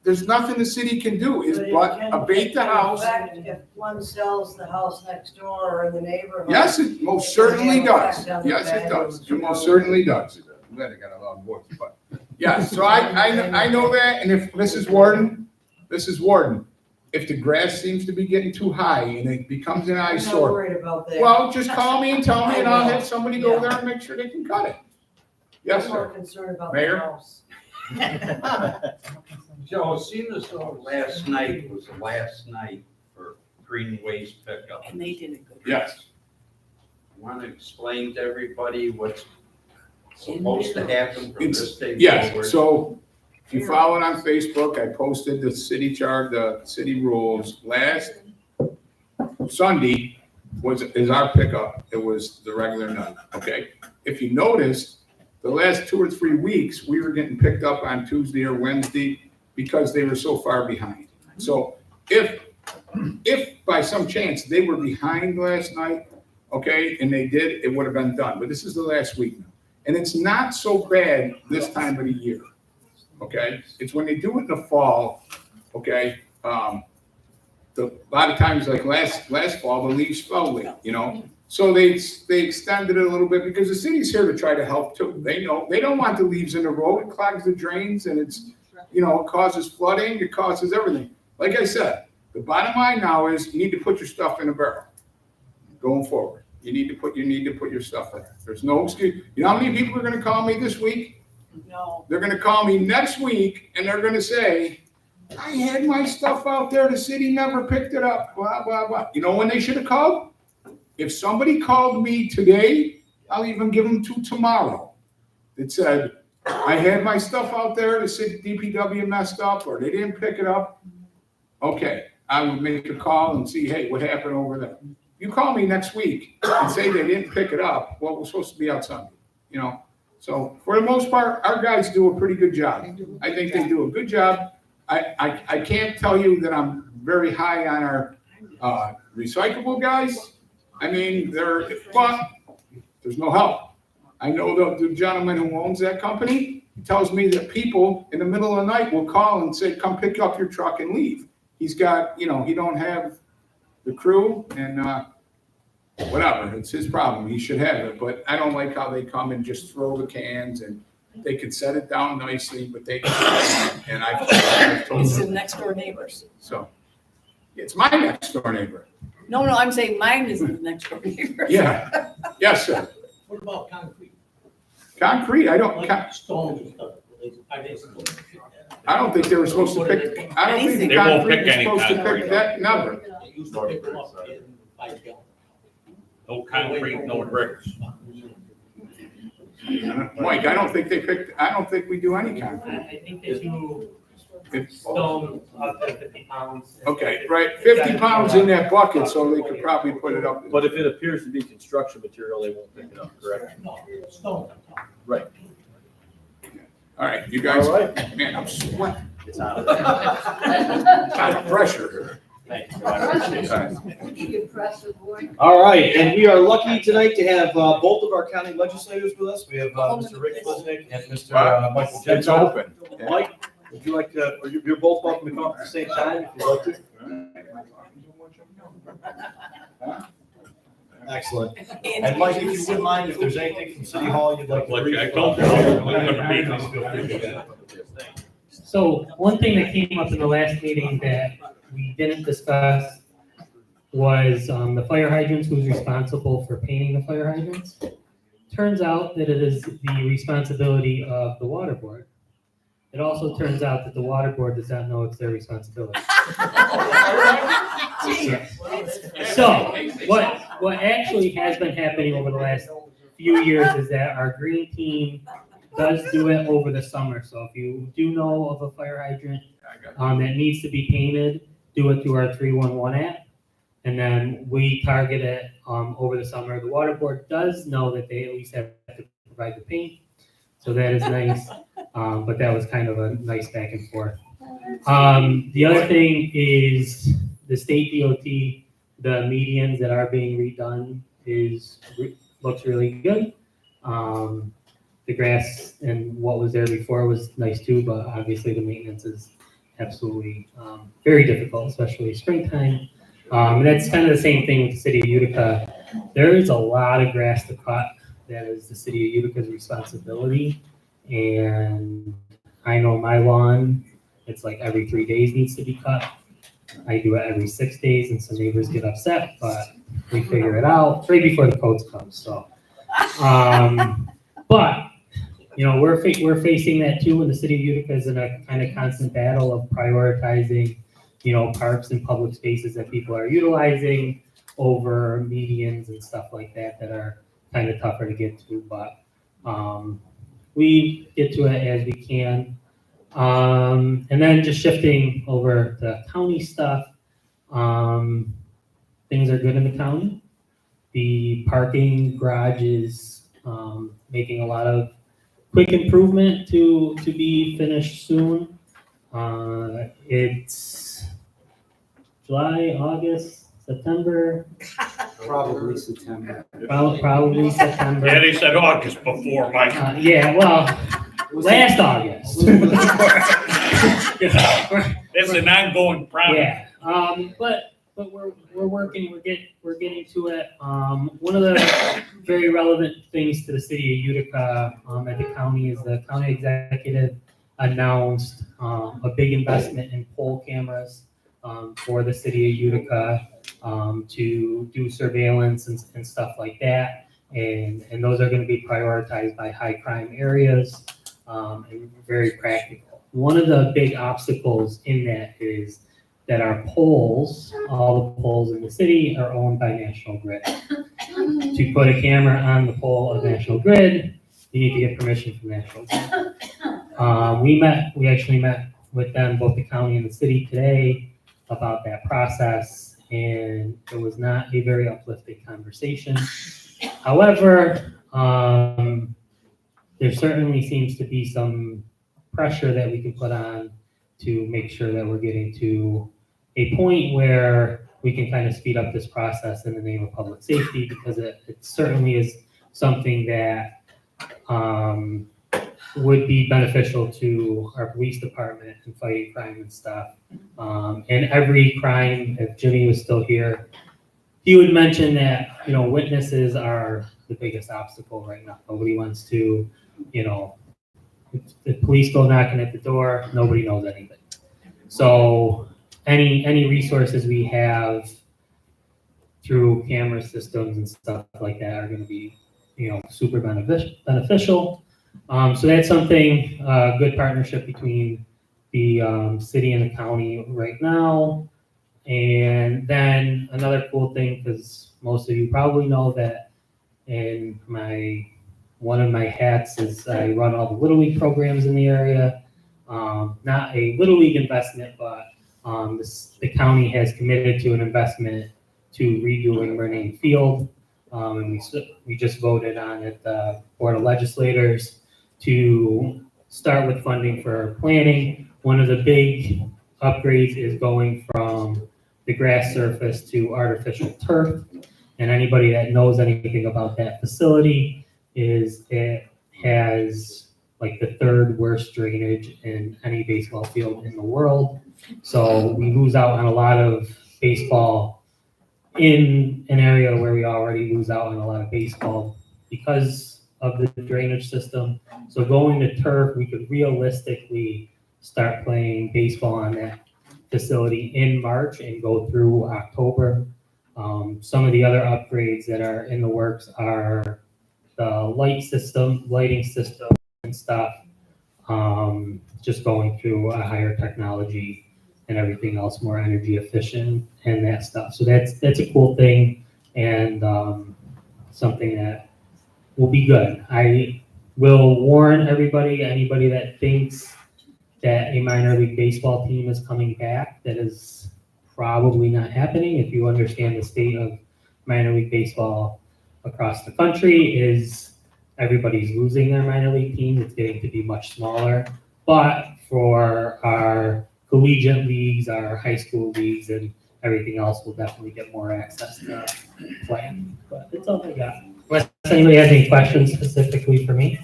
there's nothing the city can do is but abate the house. If one sells the house next door or in the neighborhood. Yes, it most certainly does. Yes, it does. It most certainly does. I'm glad I got a loud voice, but yes. So I know that. And if Mrs. Warden, if the grass seems to be getting too high and it becomes an eyesore. I'm not worried about that. Well, just call me and tell me and I'll have somebody go there and make sure they can cut it. Yes, I'm more sir. concerned about Mayor? the house. Joe, seeing as though last night was the last night for green waste pickup. And they did a good. Yes. I want to explain to everybody what's supposed to happen from this day Yes, forward. so if you follow it on Facebook, I posted the city chart, the city rules. Last Sunday is our pickup. It was the regular NUNA, okay? If you noticed, the last 2 or 3 weeks, we were getting picked up on Tuesday or Wednesday because they were so far behind. So if by some chance they were behind last night, okay, and they did, it would have been done. But this is the last week now. And it's not so bad this time of the year, okay? It's when they do it in the fall, okay? A lot of times, like last fall, the leaves fell late, So they extended it a little bit because the city's here to try to help too. They know, they don't want the leaves in the road. It clogs the drains and it's, it causes flooding, it causes everything. Like I said, the bottom line now is you need to put your stuff in a barrel going forward. You need to put your stuff in there. There's no excuse. You know how many people are going to call me this week? No. They're going to call me next week and they're going to say, I had my stuff out there. The city never picked it up. Blah, blah, blah. You know when they should have called? If somebody called me today, I'll even give them to tomorrow. It said, I had my stuff out there. The city DPW messed up or they didn't pick it up. Okay. I would make a call and see, hey, what happened over there? You call me next week and say they didn't pick it up. Well, we're supposed to be out Sunday, So for the most part, our guys do a pretty good job. I think they do a good job I can't tell you that I'm very high on our recyclable guys. I mean, but there's no help. I know the gentleman who owns that company, he tells me that people in the middle of the night will call and say, come pick up your truck and leave. He's got, he don't have the crew and whatever, it's his problem, he should have it, but I don't like how they come and just throw the cans and they could set it down nicely, but they, and I've told It's the them, next door neighbors. so. It's my next door neighbor. No, I'm saying mine is the next door neighbor. Yeah, yes, sir. What about concrete? Concrete, I don't, Like stones and stuff, are they supposed to pick that? I don't think they were supposed to pick, I don't think the They won't concrete pick is any supposed to concrete. pick that, never. They used to pick them up in 5 gallon. No concrete, no bricks. Mike, I don't think we do any concrete. I think they do It's- stone up to 50 pounds. Okay, right, 50 pounds in that bucket, so they could probably put it up. But if it appears to be construction material, they won't pick it up, correct? No, stone. Right. All right, you guys, All right. man, I'm sweating. It's out of Kind of pressure here. All right, and we are lucky tonight to have both of our county legislators with us. We have Mr. Rick Lisnick and Mr. Michael It's Jensen. open. Mike, would you like to, you're both welcome to come up at the same time if you'd like to. Excellent. And Mike, if you wouldn't mind, if there's anything from City Hall you'd like to brief. I don't know. We're gonna be- Please feel free to do that. So one thing that came up in the last meeting that we didn't discuss was the fire hydrants, who's responsible for painting the fire hydrants. Turns out that it is the responsibility of the water board. It also turns out that the water board does not know it's their responsibility. So what actually has been happening over the last few years is that our green team does do it over the summer. So if you do know of a fire hydrant that needs to be painted, do it through our 311 app. And then we target it over the summer. The water board does know that they at least have to provide the paint. So that is nice. But that was kind of a nice back and forth. The other thing is the state DOT, the medians that are being redone looks really good. The grass and what was there before was nice too, but obviously the maintenance is absolutely very difficult, especially springtime. And that's kind of the same thing with the city of Utica. There is a lot of grass to cut that is the city of Utica's responsibility. And I know my lawn, it's like every 3 days needs to be cut. I do it every 6 days and some neighbors get upset, but we figure it out right before the codes come, so. But, we're facing that too, and the city of Utica is in a kind of constant battle of prioritizing, parks and public spaces that people are utilizing over medians and stuff like that are kind of tougher to get to, but we get to it as we can. And then just shifting over to county stuff, things are good in the county. The parking garage is making a lot of quick improvement to be finished soon. It's July, August, September. Probably September. Probably September. Yeah, they said August before, Mike. Yeah, well, last August. It's an ongoing problem. Yeah, but we're working, we're getting to it. One of the very relevant things to the city of Utica at the county is the county executive announced a big investment in pole cameras for the city of Utica to do surveillance and stuff like that. And those are going to be prioritized by high crime areas and very practical. One of the big obstacles in that is that our poles, all the poles in the city, are owned by National Grid. To put a camera on the pole of National Grid, you need to get permission from National Grid. We actually met with them, both the county and the city today, about that process, and it was not a very uplifting conversation. However, there certainly seems to be some pressure that we can put on to make sure that we're getting to a point where we can kind of speed up this process in the name of public safety, because it certainly is something that would be beneficial to our police department in fighting crime and stuff. And every crime, if Jimmy was still here, he would mention that, witnesses are the biggest obstacle right now. Nobody wants to, if the police go knocking at the door, nobody knows anything. So any resources we have through camera systems and stuff like that are going to be, super beneficial. So that's something, good partnership between the city and the county right now. And then another cool thing, because most of you probably know that one of my hats is I run all the Little League programs in the area. Not a Little League investment, but the county has committed to an investment to redoing N.U.N.A Field. And we just voted on it, the Board of Legislators, to start with funding for planning. One of the big upgrades is going from the grass surface to artificial turf. And anybody that knows anything about that facility is it has like the third worst drainage in any baseball field in the world. So we lose out on a lot of baseball in an area where we already lose out on a lot of baseball because of the drainage system. So going to turf, we could realistically start playing baseball on that facility in March and go through October. Some of the other upgrades that are in the works are the lighting system and stuff, just going through a higher technology and everything else, more energy efficient and that stuff. So that's a cool thing, and something that will be good. I will warn everybody, anybody that thinks that a minor league baseball team is coming back, that is probably not happening. If you understand the state of minor league baseball across the country, is everybody's losing their minor league team. It's getting to be much smaller. But for our collegiate leagues, our high school leagues, and everything else, we'll definitely get more access to playing. But that's all I got. Unless anybody has any questions specifically for me?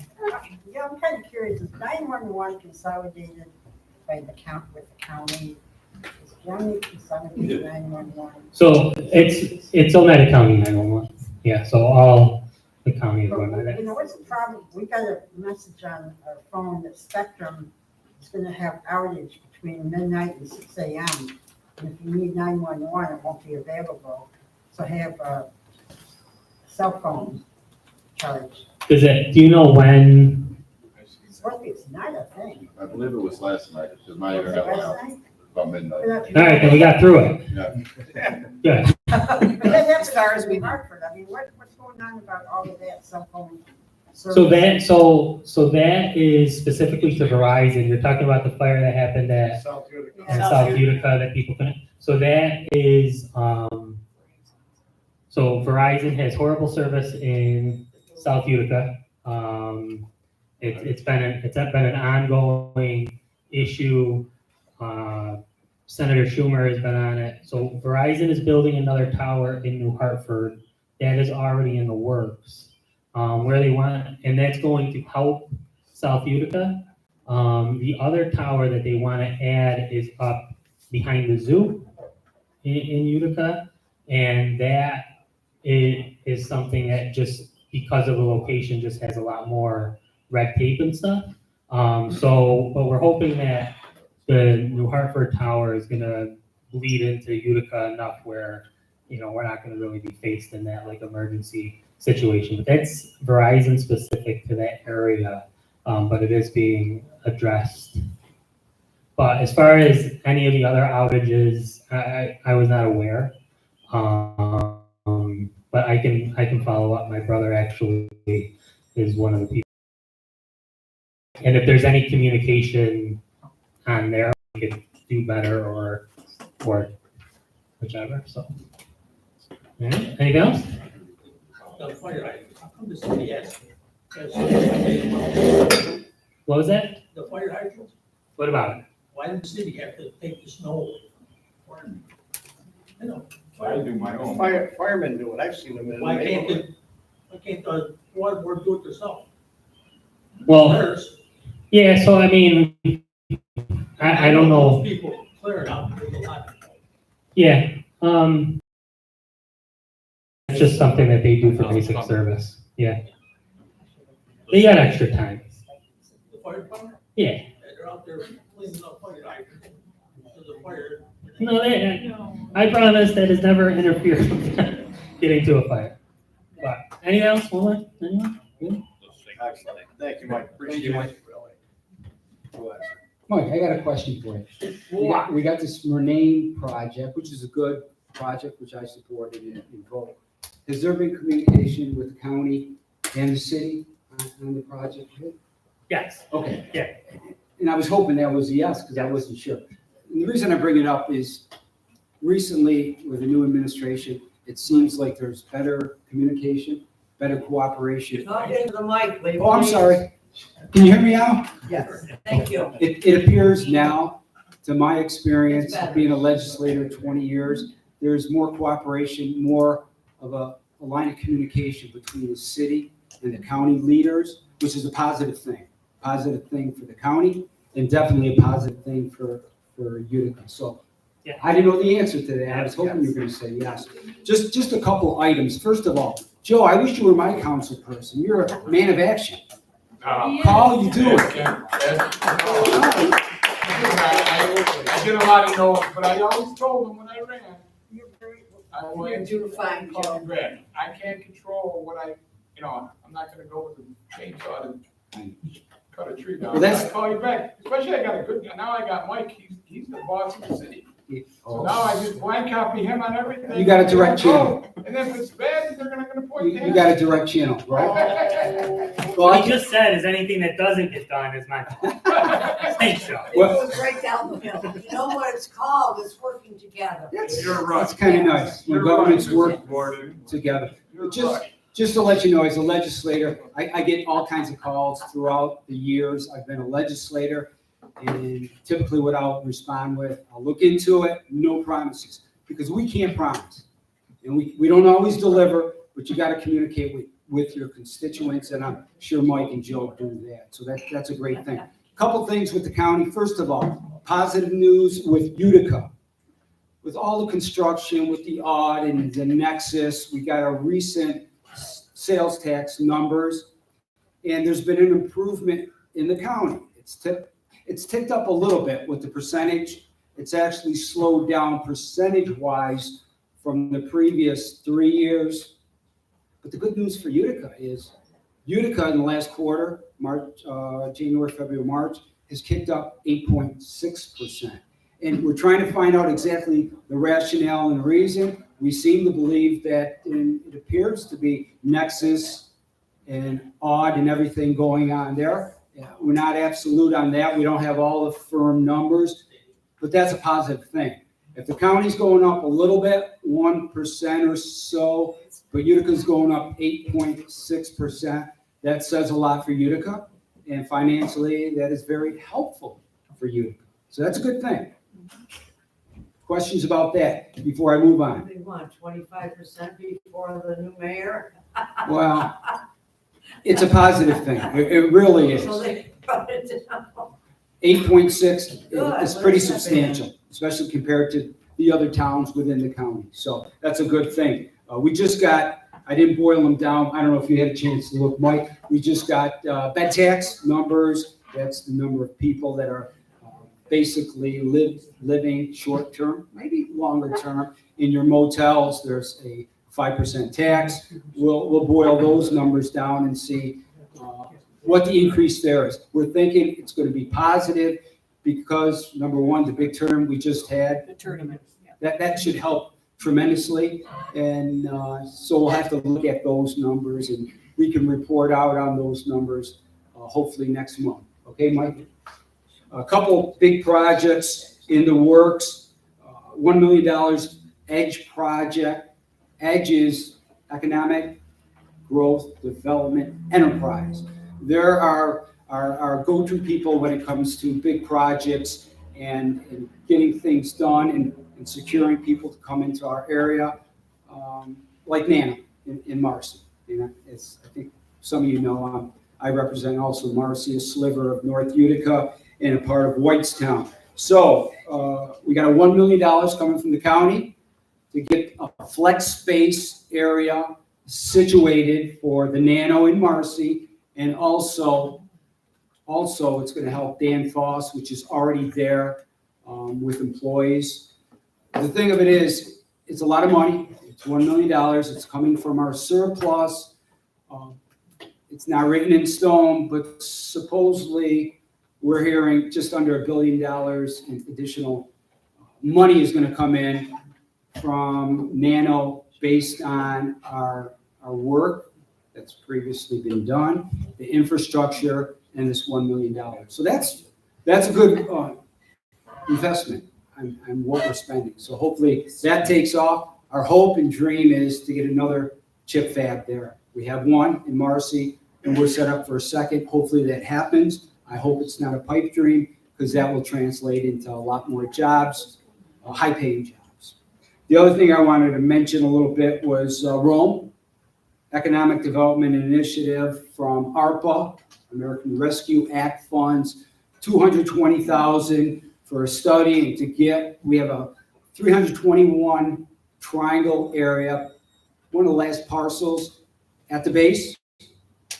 Yeah, I'm kind of curious, is 911 consolidated by the with the county? Is Germany consolidated 911? So it's Oneida County 911. Yeah, so all the county is run by that. What's the problem? We got a message on our phone that Spectrum is going to have outage between midnight and 6 a.m. And if you need 911, it won't be available. So have a cell phone charge. Do you know when? It's supposed to be tonight, I think. I believe it was last night, because my internet went out about midnight. All right, then we got through it. Yeah. Good. But that's as far as we Hartford. I mean, what's going on about all of that cell phone service? So that is specifically to Verizon. You're talking about the fire that happened at South Utica. South Utica that people couldn't. So that is so Verizon has horrible service in South Utica. It's been an ongoing issue. Senator Schumer has been on it. So Verizon is building another tower in New Hartford that is already in the works. Where they want, and that's going to help South Utica. The other tower that they want to add is up behind the zoo in Utica, and that is something that just because of the location just has a lot more red tape and stuff. But we're hoping that the New Hartford tower is going to bleed into Utica enough where we're not going to really be faced in that like emergency situation. But that's Verizon specific to that area, but it is being addressed. But as far as any of the other outages, I was not aware. But I can follow up. My brother actually is one of the people. And if there's any communication on there, we could do better or whichever. So, all right. Anything else? The fire hydrant, how come the city has? What was that? The fire hydrant? What about it? Why did the city have to take the snow away? You know, I do my own. Firemen do it, I've seen them in the neighborhood. Why can't the water board do it themselves? Well, Theirs. yeah, so I mean, I don't know. People clear it out, there's a lot. Yeah, it's just something that they do for basic service. Yeah. They got extra time. The fire department, Yeah. they're out there cleaning up fire hydrants. There's a fire. No, I promise that has never interfered with getting to a fire. But anything else? One more? Anyone? Good? Excellent. Thank you, Mike. Appreciate it. Mike, I got a question for you. We got this N.U.N.A project, which is a good project, which I supported in vote. Has there been communication with the county and the city on the project? Yes. Okay. Yeah. And I was hoping that was a yes, because I wasn't sure. And the reason I bring it up is recently with the new administration, it seems like there's better communication, better cooperation. Talk into the mic, please. Oh, I'm sorry. Can you hear me now? Yes, thank you. It appears now, to my experience, It's better. being a legislator 20 years, there's more cooperation, more of a line of communication between the city and the county leaders, which is a positive thing. Positive thing for the county and definitely a positive thing for Utica. So Yeah. I didn't know the answer to that. I was hoping you were going to say yes. Just a couple items. First of all, Joe, I wish you were my council person. You're a man of action. Call, you do it. I get a lot of no's, but I always told them when I ran, I wanted You're doing fine, to Joe. get red. I can't control what I'm not gonna go with the chainsaw and cut a tree down. Well, that's- I call you back, especially I got a good, now I got Mike, he's the boss of the city. So now I just blank copy him on everything. You got a direct channel. And if it's bad, they're gonna point to him. You got a direct channel, right? Well, What I he just said is anything that doesn't get done is my fault. Thanks, Joe. It goes right down the hill. You know what it's called? It's working together. You're right. It's kind of nice when You're governments right, work Mr. Gordon. together. You're Just, right. just to let you know, as a legislator, I get all kinds of calls throughout the years. I've been a legislator, and typically what I'll respond with, I'll look into it, no promises, because we can't promise. And we don't always deliver, but you got to communicate with your constituents, and I'm sure Mike and Joe do that. So that's a great thing. Couple things with the county. First of all, positive news with Utica. With all the construction, with the N.U.N.A and the Nexus, we got a recent sales tax numbers, and there's been an improvement in the county. It's ticked up a little bit with the percentage. It's actually slowed down percentage-wise from the previous 3 years. But the good news for Utica is Utica in the last quarter, March, January, February, March, has kicked up 8.6%. And we're trying to find out exactly the rationale and the reason. We seem to believe that it appears to be Nexus and N.U.N.A and everything going on there. We're not absolute on that. We don't have all the firm numbers, but that's a positive thing. If the county's going up a little bit, 1% or so, but Utica's going up 8.6%, that says a lot for Utica. And financially, that is very helpful for Utica. So that's a good thing. Questions about that before I move on? They want 25% before the new mayor. Well, it's a positive thing. It really is. So they brought it down. 8.6 is pretty substantial, especially compared to the other towns within the county. So that's a good thing. We just got, I didn't boil them down. I don't know if you had a chance to look, Mike. We just got bed tax numbers. That's the number of people that are basically living short-term, maybe longer-term. In your motels, there's a 5% tax. We'll boil those numbers down and see what the increase there is. We're thinking it's going to be positive because, number one, the big term we just had. The tournament. That should help tremendously. And so we'll have to look at those numbers, and we can report out on those numbers hopefully next month. Okay, Mike? A couple big projects in the works. $1 million EDGE project. EDGE is Economic Growth Development Enterprise. There are our go-to people when it comes to big projects and getting things done and securing people to come into our area, like NANA in Marcy. You know, I think some of you know, I represent also Marcy, a sliver of North Utica and a part of Whitestown. So we got a $1 million coming from the county to get a flex space area situated for the Nano in Marcy, and also it's going to help Dan Foss, which is already there with employees. The thing of it is, it's a lot of money. It's $1 million. It's coming from our surplus. It's not written in stone, but supposedly we're hearing just under $1 billion in additional money is going to come in from Nano based on our work that's previously been done, the infrastructure, and this $1 million. So that's a good investment on what we're spending. So hopefully that takes off. Our hope and dream is to get another chip fab there. We have one in Marcy, and we're set up for a second. Hopefully that happens. I hope it's not a pipe dream, because that will translate into a lot more jobs, high-paying jobs. The other thing I wanted to mention a little bit was Rome, Economic Development Initiative from ARPA, American Rescue Act funds, $220,000 for a study and to get, we have a 321 triangle area, one of the last parcels at the base,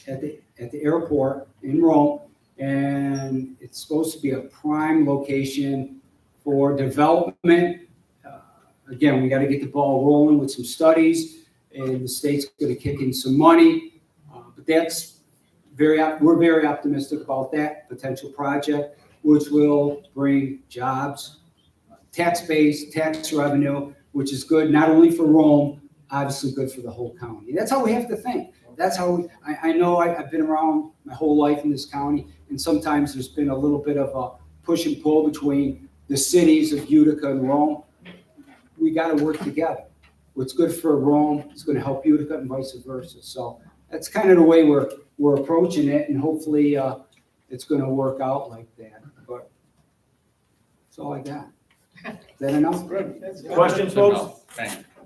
at the airport in Rome, and it's supposed to be a prime location for development. Again, we got to get the ball rolling with some studies, and the state's going to kick in some money, but we're very optimistic about that potential project, which will bring jobs, tax base, tax revenue, which is good not only for Rome, obviously good for the whole county. That's how we have to think. That's how I know I've been around my whole life in this county, and sometimes there's been a little bit of a push and pull between the cities of Utica and Rome. We got to work together. What's good for Rome is going to help Utica and vice versa. So that's kind of the way we're approaching it, and hopefully it's going to work out like that. But that's all I got. Is that enough? Questions, folks?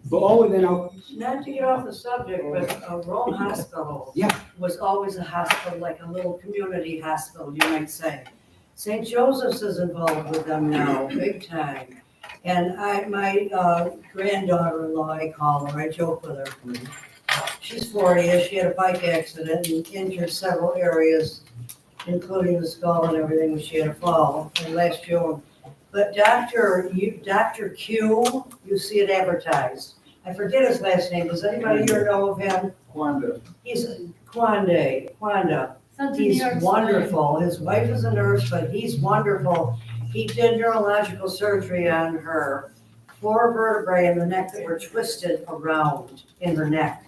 But then I'll. Not to get off the subject, but Rome Hospital was always a hospital, like a little community hospital, you might say. St. Joseph's is involved with them now, big time. And my granddaughter-in-law, I call her, I joke with her. She's 40, she had a bike accident and injured several areas, including the skull and everything when she had a fall last June. But Dr. Q, you see it advertised. I forget his last name. Does anybody here know of him? Quanda. He's Quanda. He's wonderful. His wife is a nurse, but he's wonderful. He did neurological surgery on her, 4 vertebrae in the neck that were twisted around in her neck.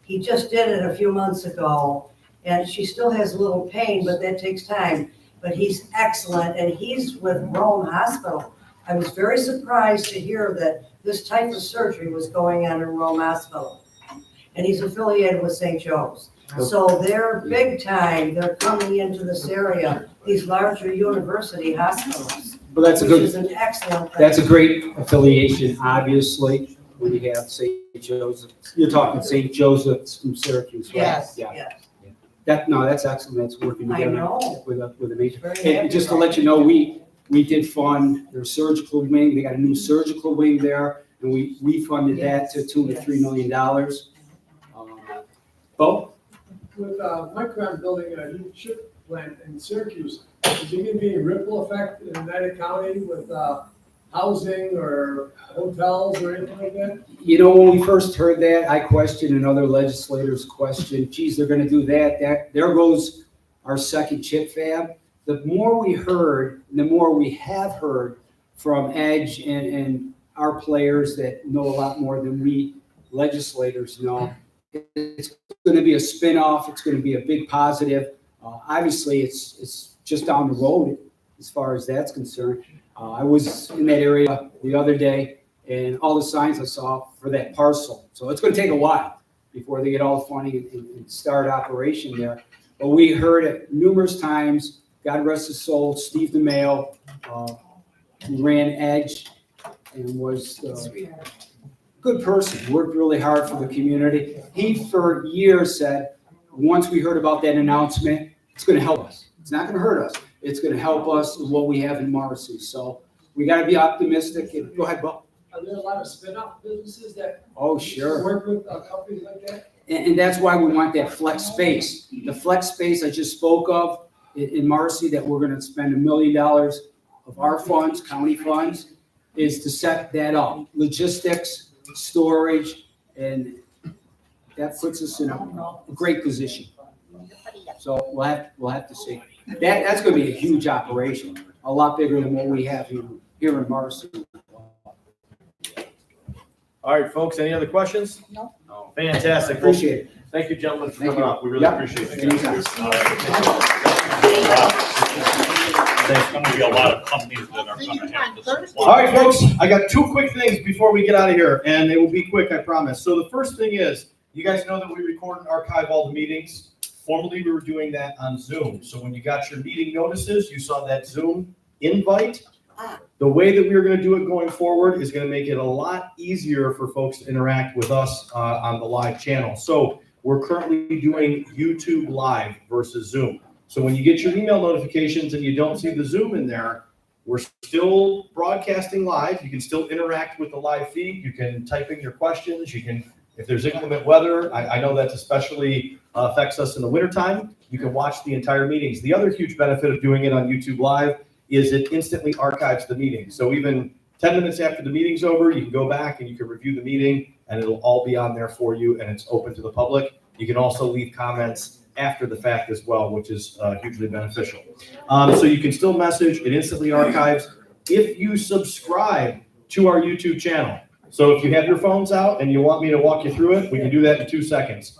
He just did it a few months ago, and she still has a little pain, but that takes time. But he's excellent, and he's with Rome Hospital. I was very surprised to hear that this type of surgery was going on in Rome Hospital. And he's affiliated with St. Joe's. So they're big time, they're coming into this area, these larger university hospitals. But that's a good. Which is an excellent thing. That's a great affiliation, obviously, when you have St. Joseph. You're talking St. Joseph's from Syracuse, right? Yes, Yeah. yes. That's excellent. That's working I together know. with a major. Very And happy just to about let you know, we did fund their surgical wing. They got a new surgical wing there, and we funded that to $2 to $3 million. Bo? With Micron building a new chip plant in Syracuse, is there going to be a ripple effect in United County with housing or hotels or anything like that? You know, when we first heard that, I questioned, and other legislators questioned, geez, they're gonna do that, there goes our second chip fab. The more we heard, the more we have heard from Edge and our players that know a lot more than we legislators know, it's gonna be a spin-off, it's gonna be a big positive. Obviously, it's just down the road as far as that's concerned. I was in that area the other day, and all the signs I saw for that parcel. So it's going to take a while before they get all the funding and start operation there. But we heard it numerous times. God rest his soul, Steve DeMayo, who ran Edge and was a good person, worked really hard for the community. He, for years, said, once we heard about that announcement, it's gonna help us. It's not gonna hurt us. It's gonna help us with what we have in Marcy. So we gotta be optimistic. Go ahead, Bob. Are there a lot of spin-off businesses that Oh, sure. work with companies like that? And that's why we want that flex space. The flex space I just spoke of in Marcy, that we're gonna spend $1 million of our funds, county funds, is to set that up. Logistics, storage, and that puts us in a great position. So we'll have to see. That's gonna be a huge operation, a lot bigger than what we have here in Marcy. All right, folks, any other questions? No. Fantastic. Appreciate it. Thank you, gentlemen, for Thank coming you. up. We really Yep. appreciate it. Anytime. There's gonna be a lot of companies that are gonna have to supply. All right, folks, I got two quick things before we get out of here, and they will be quick, I promise. So the first thing is, you guys know that we record and archive all the meetings. Formerly, we were doing that on Zoom. So when you got your meeting notices, you saw that Zoom invite. The way that we're gonna do it going forward is gonna make it a lot easier for folks to interact with us on the live channel. So we're currently doing YouTube Live versus Zoom. So when you get your email notifications and you don't see the Zoom in there, we're still broadcasting live. You can still interact with the live feed. You can type in your questions. You can, if there's inclement weather, I know that's especially affects us in the wintertime, you can watch the entire meetings. The other huge benefit of doing it on YouTube Live is it instantly archives the meeting. So even 10 minutes after the meeting's over, you can go back and you can review the meeting and it'll all be on there for you and it's open to the public. You can also leave comments after the fact as well, which is hugely beneficial. So you can still message, it instantly archives. If you subscribe to our YouTube channel, so if you have your phones out and you want me to walk you through it, we can do that in 2 seconds.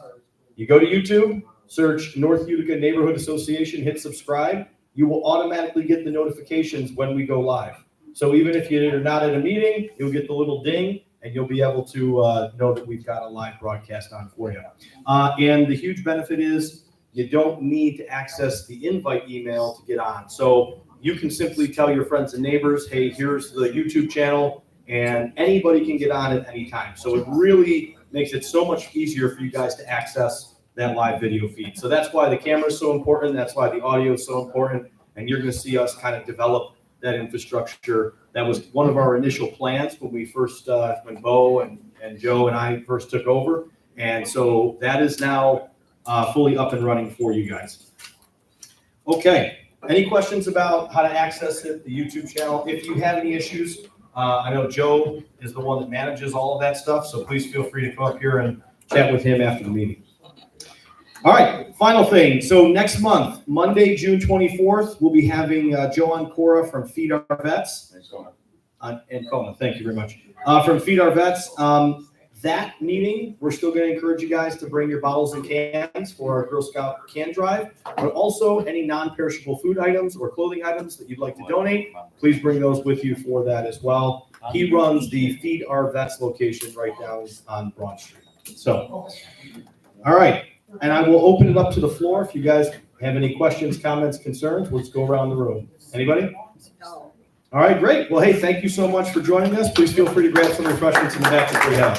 You go to YouTube, search North Utica Neighborhood Association, hit subscribe. You will automatically get the notifications when we go live. So even if you're not at a meeting, you'll get the little ding and you'll be able to know that we've got a live broadcast on for you. And the huge benefit is you don't need to access the invite email to get on. So you can simply tell your friends and neighbors, hey, here's the YouTube channel, and anybody can get on at any time. So it really makes it so much easier for you guys to access that live video feed. So that's why the camera is so important. That's why the audio is so important. And you're going to see us kind of develop that infrastructure. That was one of our initial plans when we first, when Bo and Joe and I first took over. And so that is now fully up and running for you guys. Okay. Any questions about how to access it, the YouTube channel? If you have any issues, I know Joe is the one that manages all of that stuff. So please feel free to come up here and chat with him after the meeting. All right, final thing. So next month, Monday, June 24th, we'll be having Joe Ancora from Feed Our Vets. And Kona, thank you very much. From Feed Our Vets. That meeting, we're still going to encourage you guys to bring your bottles and cans for our Girl Scout can drive, but also any non-perishable food items or clothing items that you'd like to donate, please bring those with you for that as well. He runs the Feed Our Vets location right down on Broad Street. So, all right. And I will open it up to the floor. If you guys have any questions, comments, concerns, let's go around the room. Anybody? No. All right, great. Well, hey, thank you so much for joining us. Please feel free to grab some refreshments in the back if we have.